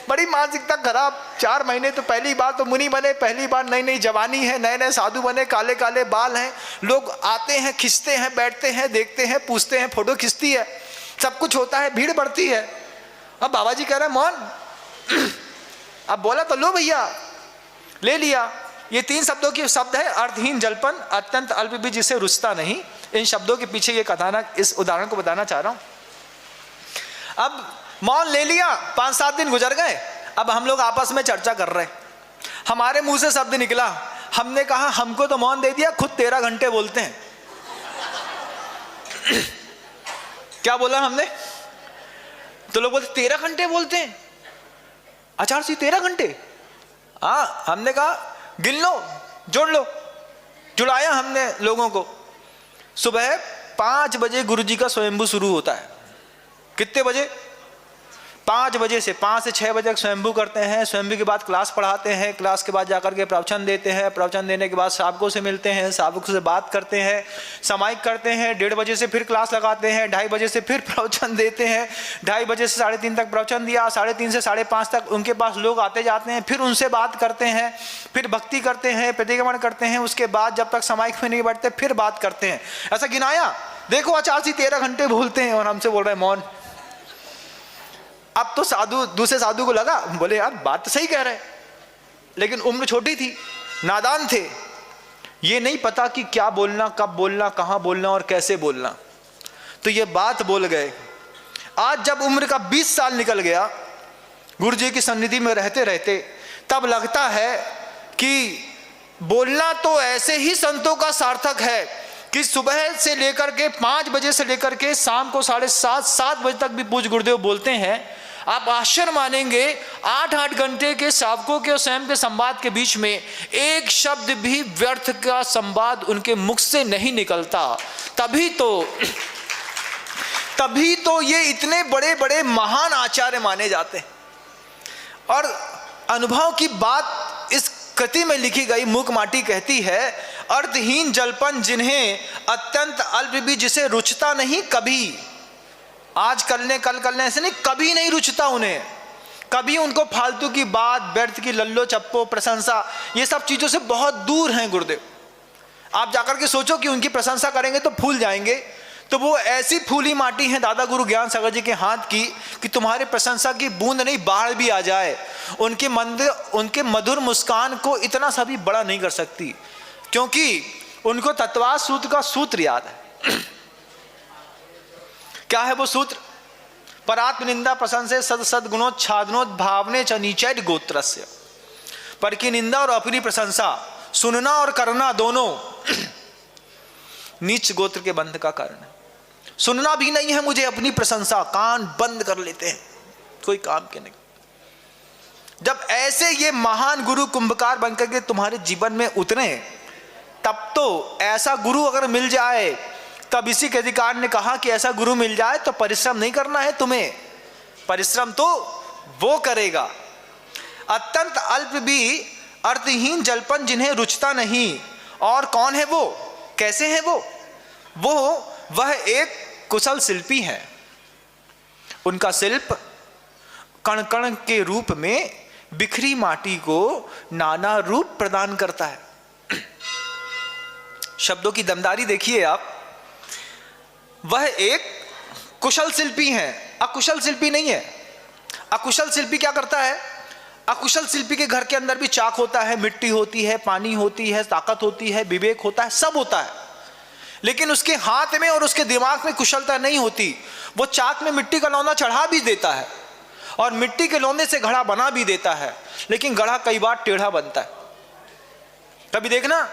[SPEAKER 1] बड़ी मानसिकता खराब। 4 महीने तो पहली बार तो मुनि बने, पहली बार नई नई जवानी है, नए नए साधु बने, काले काले बाल हैं, लोग आते हैं, खिंचते हैं, बैठते हैं, देखते हैं, पूछते हैं, फोटो खिंचती है, सब कुछ होता है, भीड़ बढ़ती है। अब बाबा जी कह रहे हैं मौन, अब बोला तो लो भैया, ले लिया। ये 3 शब्दों के शब्द है, अर्थहीन जल्पन, अत्यंत अल्प भी जिसे रुचता नहीं। इन शब्दों के पीछे ये कथानक, इस उदाहरण को बताना चाह रहा हूं। अब मौन ले लिया, 5-7 दिन गुजर गए, अब हम लोग आपस में चर्चा कर रहे हैं, हमारे मुंह से शब्द निकला, हमने कहा हमको तो मौन दे दिया, खुद 13 घंटे बोलते हैं। क्या बोला हमने, तो लोग बोलते 13 घंटे बोलते हैं, आचार्य जी 13 घंटे? हाँ, हमने कहा गिन लो, जोड़ लो। जुड़ाया हमने लोगों को। सुबह 5 बजे गुरु जी का स्वयंभू शुरू होता है। कितने बजे? 5 बजे से 5 से 6 बजे तक स्वयंभू करते हैं। स्वयंभू के बाद क्लास पढ़ाते हैं। क्लास के बाद जाकर के प्रवचन देते हैं। प्रवचन देने के बाद साधकों से मिलते हैं, साधकों से बात करते हैं, सामायिक करते हैं। 1:30 बजे से फिर क्लास लगाते हैं। 2:30 बजे से फिर प्रवचन देते हैं। 2:30 बजे से 3:30 तक प्रवचन दिया। 3:30 से 5:30 तक उनके पास लोग आते जाते हैं। फिर उनसे बात करते हैं, फिर भक्ति करते हैं, प्रतिक्रमण करते हैं। उसके बाद जब तक सामायिक में नहीं बैठते फिर बात करते हैं। ऐसा गिनाया। देखो आचार्य जी 13 घंटे बोलते हैं और हमसे बोल रहे हैं मौन। अब तो साधु, दूसरे साधु को लगा, बोले यार बात तो सही कह रहे, लेकिन उम्र छोटी थी, नादान थे, ये नहीं पता कि क्या बोलना, कब बोलना, कहाँ बोलना और कैसे बोलना, तो ये बात बोल गए। आज जब उम्र का 20 साल निकल गया गुरु जी की सन्निधि में रहते रहते, तब लगता है कि बोलना तो ऐसे ही संतों का सार्थक है कि सुबह से लेकर के 5 बजे से लेकर के शाम को 7:30 बजे तक भी पूज्य गुरुदेव बोलते हैं। आप आश्चर्य मानेंगे, 8-8 घंटे के साधकों के और स्वयं के संवाद के बीच में एक शब्द भी व्यर्थ का संवाद उनके मुख से नहीं निकलता। तभी तो ये इतने बड़े बड़े महान आचार्य माने जाते हैं। और अनुभव की बात इस कृति में लिखी गई। मूक माटी कहती है, अर्थहीन जलपन जिन्हें अत्यंत अल्प भी जिसे रुचता नहीं कभी। आज कर लें, कल कर लें, ऐसे नहीं, कभी नहीं रुचता उन्हें। कभी उनको फालतू की बात, व्यर्थ की लल्लो चप्पो, प्रशंसा, ये सब चीजों से बहुत दूर हैं गुरुदेव। आप जाकर के सोचो कि उनकी प्रशंसा करेंगे तो फूल जाएंगे, तो वो ऐसी फूली माटी है दादा गुरु ज्ञान सागर जी के हाथ की कि तुम्हारी प्रशंसा की बूंद नहीं, बाढ़ भी आ जाए, उनके मधुर मुस्कान को इतना सा भी बड़ा नहीं कर सकती, क्योंकि उनको तत्वास सूत्र का सूत्र याद है। क्या है वो सूत्र? परात्म निंदा प्रशंसे सद सद्गुणोच्छादनोद भावने च नीचैड गोत्रस्य। पर की निंदा और अपनी प्रशंसा, सुनना और करना दोनों नीच गोत्र के बंध का कारण है। सुनना भी नहीं है मुझे अपनी प्रशंसा, कान बंद कर लेते हैं, कोई काम के नहीं। जब ऐसे ये महान गुरु कुंभकार बनकर के तुम्हारे जीवन में उतरे, तब तो ऐसा गुरु अगर मिल जाए, तब इसी के अधिकार ने कहा कि ऐसा गुरु मिल जाए तो परिश्रम नहीं करना है तुम्हें, परिश्रम तो वो करेगा। अत्यंत अल्प भी अर्थहीन जलपन जिन्हें रुचता नहीं। और कौन है वो, कैसे है वह एक कुशल शिल्पी है। उनका शिल्प कण कण के रूप में बिखरी माटी को नाना रूप प्रदान करता है। शब्दों की दमदारी देखिए आप। वह एक कुशल शिल्पी है, अकुशल शिल्पी नहीं है। अकुशल शिल्पी क्या करता है? अकुशल शिल्पी के घर के अंदर भी चाक होता है, मिट्टी होती है, पानी होती है, ताकत होती है, विवेक होता है, सब होता है, लेकिन उसके हाथ में और उसके दिमाग में कुशलता नहीं होती। वो चाक में मिट्टी का लौंदा चढ़ा भी देता है और मिट्टी के लौंदे से घड़ा बना भी देता है, लेकिन घड़ा कई बार टेढ़ा बनता है। कभी देखना,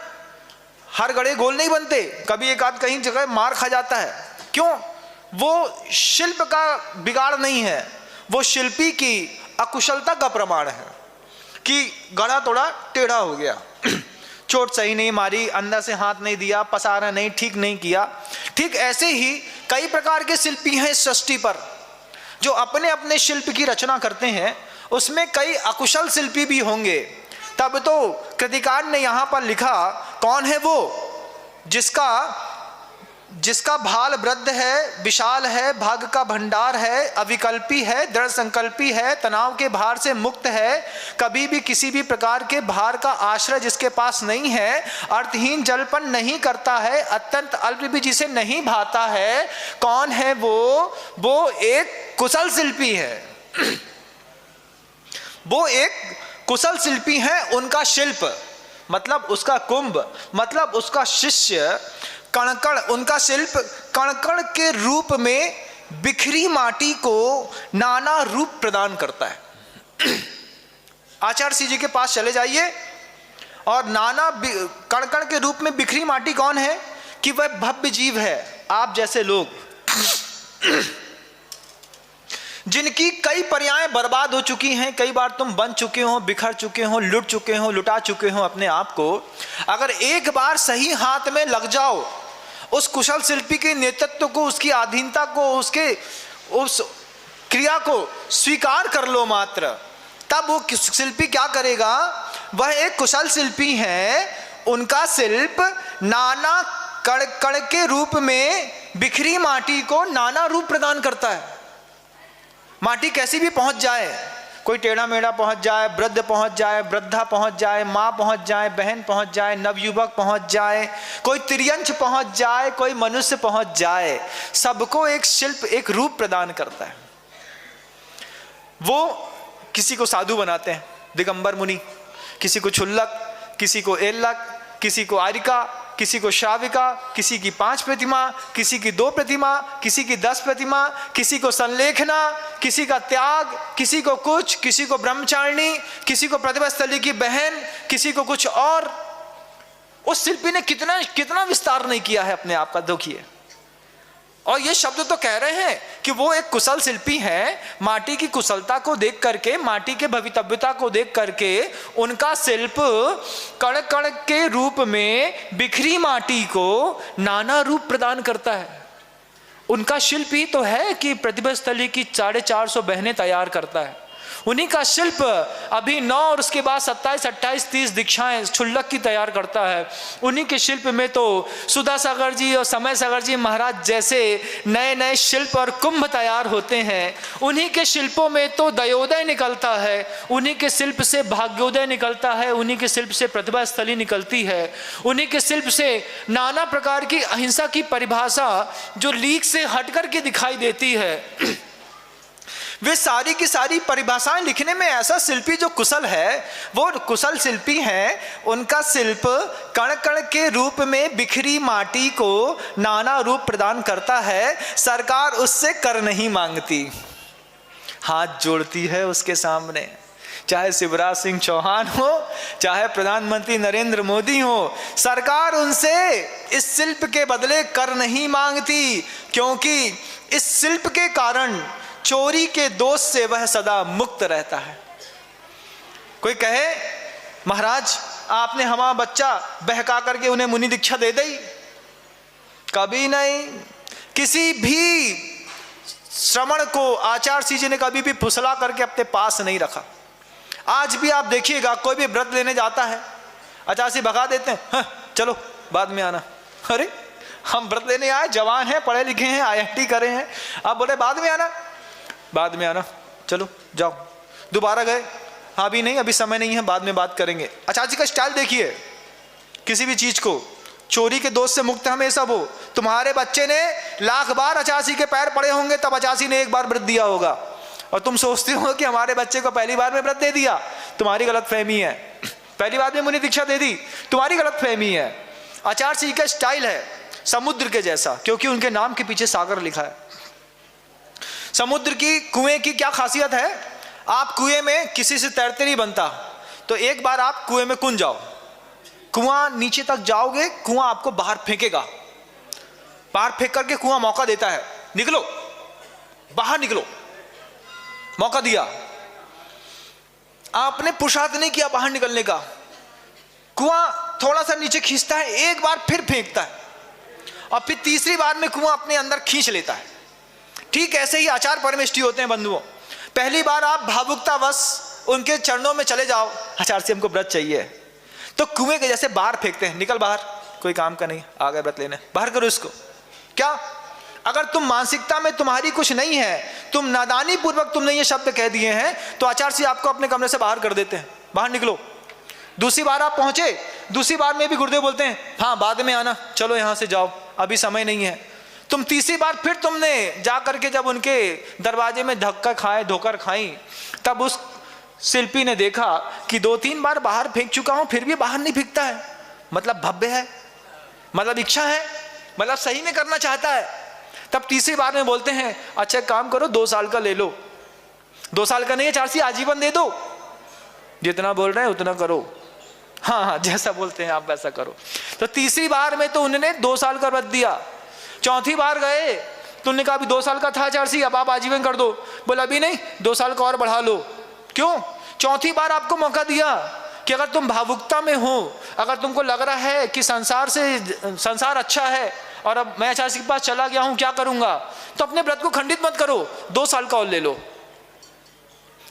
[SPEAKER 1] हर घड़े गोल नहीं बनते, कभी एक आध कहीं जगह मार खा जाता है। क्यों? वो शिल्प का बिगाड़ नहीं है, वो शिल्पी की अकुशलता का प्रमाण है कि घड़ा थोड़ा टेढ़ा हो गया, चोट सही नहीं मारी, अंदर से हाथ नहीं दिया, पसारा नहीं, ठीक नहीं किया। ठीक ऐसे ही कई प्रकार के शिल्पी हैं इस सृष्टि पर, जो अपने अपने शिल्प की रचना करते हैं। उसमें कई अकुशल शिल्पी भी होंगे। तब तो कृतिकार ने यहां पर लिखा, कौन है वो जिसका भाल वृद्ध है, विशाल है, भाग का भंडार है, अविकल्पी है, दृढ़ संकल्पी है, तनाव के भार से मुक्त है, कभी भी किसी भी प्रकार के भार का आश्रय जिसके पास नहीं है, अर्थहीन जलपन नहीं करता है, अत्यंत अल्प भी जिसे नहीं भाता है। कौन है वो एक कुशल शिल्पी है। वो एक कुशल शिल्पी है। उनका शिल्प मतलब उसका कुंभ, मतलब उसका शिष्य कणकण, उनका शिल्प कणकण के रूप में बिखरी माटी को नाना रूप प्रदान करता है। आचार्य जी के पास चले जाइए और नाना कणकण के रूप में बिखरी माटी कौन है? कि वह भव्य जीव है, आप जैसे लोग, जिनकी कई पर्यायें बर्बाद हो चुकी हैं, कई बार तुम बन चुके हो, बिखर चुके हो, लुट चुके हो, लुटा चुके हो अपने आप को, अगर एक बार सही हाथ में लग जाओ, उस कुशल शिल्पी के नेतृत्व को, उसकी अधीनता को, उसके उस क्रिया को स्वीकार कर लो मात्र, तब वो शिल्पी क्या करेगा? वह एक कुशल शिल्पी है, उनका शिल्प नाना कण कण के रूप में बिखरी माटी को नाना रूप प्रदान करता है। माटी कैसी भी पहुंच जाए, कोई टेढ़ा मेढ़ा पहुंच जाए, वृद्ध पहुंच जाए, वृद्धा पहुंच जाए, माँ पहुंच जाए, बहन पहुंच जाए, नवयुवक पहुंच जाए, कोई तिर्यंच पहुंच जाए, कोई मनुष्य पहुंच जाए, सबको एक शिल्प, एक रूप प्रदान करता है। वो किसी को साधु बनाते हैं, दिगंबर मुनि, किसी को क्षुल्लक, किसी को एल्लक, किसी को आर्यिका, किसी को श्राविका, किसी की 5 प्रतिमा, किसी की 2 प्रतिमा, किसी की 10 प्रतिमा, किसी को संलेखना, किसी का त्याग, किसी को कुछ, किसी को ब्रह्मचारिणी, किसी को प्रतिभा स्थली की बहन, किसी को कुछ और। उस शिल्पी ने कितना कितना विस्तार नहीं किया है अपने आप का, देखिए। और ये शब्द तो कह रहे हैं कि वो एक कुशल शिल्पी है, माटी की कुशलता को देख करके, माटी के भवितव्यता को देख करके उनका शिल्प कण कण के रूप में बिखरी माटी को नाना रूप प्रदान करता है। उनका शिल्प ही तो है कि प्रतिभा स्थली की 450 बहनें तैयार करता है। उन्हीं का शिल्प अभी 9 और उसके बाद 27, 28, 30 दीक्षाएं क्षुल्लक की तैयार करता है। उन्हीं के शिल्प में तो सुधा सागर जी और समय सागर जी महाराज जैसे नए नए शिल्प और कुंभ तैयार होते हैं। उन्हीं के शिल्पों में तो दयोदय निकलता है, उन्हीं के शिल्प से भाग्योदय निकलता है, उन्हीं के शिल्प से प्रतिभा स्थली निकलती है, उन्हीं के शिल्प से नाना प्रकार की अहिंसा की परिभाषा जो लीक से हट करके दिखाई देती है। वे सारी की सारी परिभाषाएं लिखने में ऐसा शिल्पी जो कुशल है, वो कुशल शिल्पी है। उनका शिल्प कण कण के रूप में बिखरी माटी को नाना रूप प्रदान करता है। सरकार उससे कर नहीं मांगती, हाथ जोड़ती है उसके सामने। चाहे शिवराज सिंह चौहान हो, चाहे प्रधानमंत्री नरेंद्र मोदी हो, सरकार उनसे इस शिल्प के बदले कर नहीं मांगती, क्योंकि इस शिल्प के कारण चोरी के दोष से वह सदा मुक्त रहता है। कोई कहे महाराज आपने हमारा बच्चा बहका करके उन्हें मुनि दीक्षा दे दी, कभी नहीं। किसी भी श्रमण को आचार्य जी ने कभी भी फुसला करके अपने पास नहीं रखा। आज भी आप देखिएगा, कोई भी व्रत लेने जाता है, आचार्य भगा देते हैं, हाँ, चलो बाद में आना। अरे हम व्रत लेने आए, जवान हैं, पढ़े लिखे हैं, IIT करे हैं, आप बोले बाद में आना, बाद में आना, चलो जाओ। दोबारा गए, हाँ अभी नहीं, अभी समय नहीं है, बाद में बात करेंगे। आचार्य जी का स्टाइल देखिए, किसी भी चीज को चोरी के दोष से मुक्त हमेशा वो। तुम्हारे बच्चे ने लाख बार आचार्य जी के पैर पड़े होंगे, तब आचार्य जी ने एक बार व्रत दिया होगा, और तुम सोचते हो कि हमारे बच्चे को पहली बार में व्रत दे दिया। तुम्हारी गलत फहमी है। पहली बार में मुनि दीक्षा दे दी, तुम्हारी गलत फहमी है। आचार्य जी का स्टाइल है समुद्र के जैसा, क्योंकि उनके नाम के पीछे सागर लिखा है। समुद्र की कुएं की क्या खासियत है? आप कुएं में किसी से तैरते नहीं बनता, तो एक बार आप कुएं में कूद जाओ, कुआं नीचे तक जाओगे, कुआं आपको बाहर फेंकेगा, बाहर फेंक करके कुआं मौका देता है, निकलो बाहर निकलो, मौका दिया। आपने पुरुषार्थ नहीं किया बाहर निकलने का, कुआं थोड़ा सा नीचे खींचता है, एक बार फिर फेंकता है, और फिर तीसरी बार में कुआं अपने अंदर खींच लेता है। ठीक ऐसे ही आचार परमेष्टि होते हैं बंधुओं। पहली बार आप भावुकतावश उनके चरणों में चले जाओ, आचार्य से हमको व्रत चाहिए, तो कुएं के जैसे बाहर फेंकते हैं, निकल बाहर, कोई काम का नहीं, आ गए व्रत लेने, बाहर करो इसको। क्या अगर तुम मानसिकता में तुम्हारी कुछ नहीं है, तुम नादानी पूर्वक तुमने ये शब्द कह दिए हैं, तो आचार्य जी आपको अपने कमरे से बाहर कर देते हैं, बाहर निकलो। दूसरी बार आप पहुंचे, दूसरी बार में भी गुरुदेव बोलते हैं हाँ बाद में आना, चलो यहां से जाओ, अभी समय नहीं है। तुम तीसरी बार फिर तुमने जा करके जब उनके दरवाजे में धक्का खाए, धोकर खाई, तब उस शिल्पी ने देखा कि 2-3 बार बाहर फेंक चुका हूं, फिर भी बाहर नहीं फेंकता है, मतलब भव्य है, मतलब इच्छा है, मतलब सही में करना चाहता है। तब तीसरी बार में बोलते हैं अच्छा काम करो 2 साल का ले लो, 2 साल का नहीं है चार्सी, आजीवन दे दो, जितना बोल रहे हैं उतना करो, हाँ हाँ जैसा बोलते हैं आप वैसा करो। तो तीसरी बार में तो उन्होंने 2 साल का व्रत दिया। चौथी बार गए तो उन्होंने कहा अभी 2 साल का था चार्सी, अब आप आजीवन कर दो। बोला अभी नहीं, 2 साल का और बढ़ा लो। क्यों? चौथी बार आपको मौका दिया कि अगर तुम भावुकता में हो, अगर तुमको लग रहा है कि संसार अच्छा है और अब मैं आचार्य के पास चला गया हूं, क्या करूंगा, तो अपने व्रत को खंडित मत करो, 2 साल का और ले लो।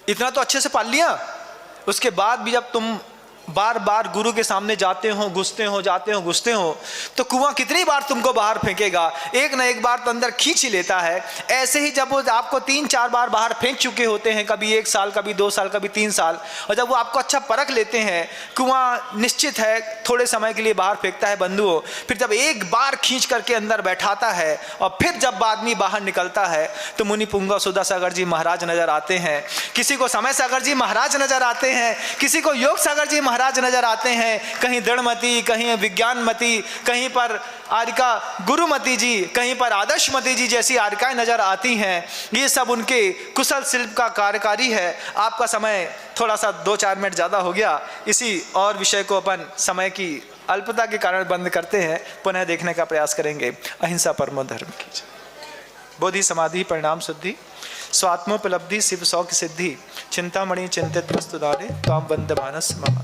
[SPEAKER 1] इतना तो अच्छे से पाल लिया। उसके बाद भी जब तुम बार बार गुरु के सामने जाते हो, घुसते हो, जाते हो, घुसते हो, तो कुआं कितनी बार तुमको बाहर फेंकेगा, एक ना एक बार तो अंदर खींच ही लेता है। ऐसे ही जब वो आपको 3-4 बार बाहर फेंक चुके होते हैं, कभी 1 साल, कभी 2 साल, कभी 3 साल, और जब वो आपको अच्छा परख लेते हैं, कुआं निश्चित है थोड़े समय के लिए बाहर फेंकता है बंधुओं, फिर जब एक बार खींच करके अंदर बैठाता है और फिर जब आदमी बाहर निकलता है, तो मुनि पुंगा सुधा सागर जी महाराज नजर आते हैं, किसी को समय सागर जी महाराज नजर आते हैं, किसी को योग सागर जी महाराज नजर आते हैं, कहीं दृढ़मती, कहीं विज्ञानमती, कहीं पर आरिका गुरुमती जी, कहीं पर आदर्शमती जी जैसी आरिकाएं नजर आती हैं। ये सब उनके कुशल शिल्प का कार्यकारी है। आपका समय थोड़ा सा 2-4 मिनट ज़्यादा हो गया, इसी और विषय को अपन समय की अल्पता के कारण बंद करते हैं, पुनः देखने का प्रयास करेंगे। अहिंसा परमो धर्म की जय। बोधि समाधि परिणाम शुद्धि, स्वात्मोपलब्धि शिव सौ की सिद्धि, चिंतामणि चिंतित वस्तुदारे त्वाम वंदे मानस मम।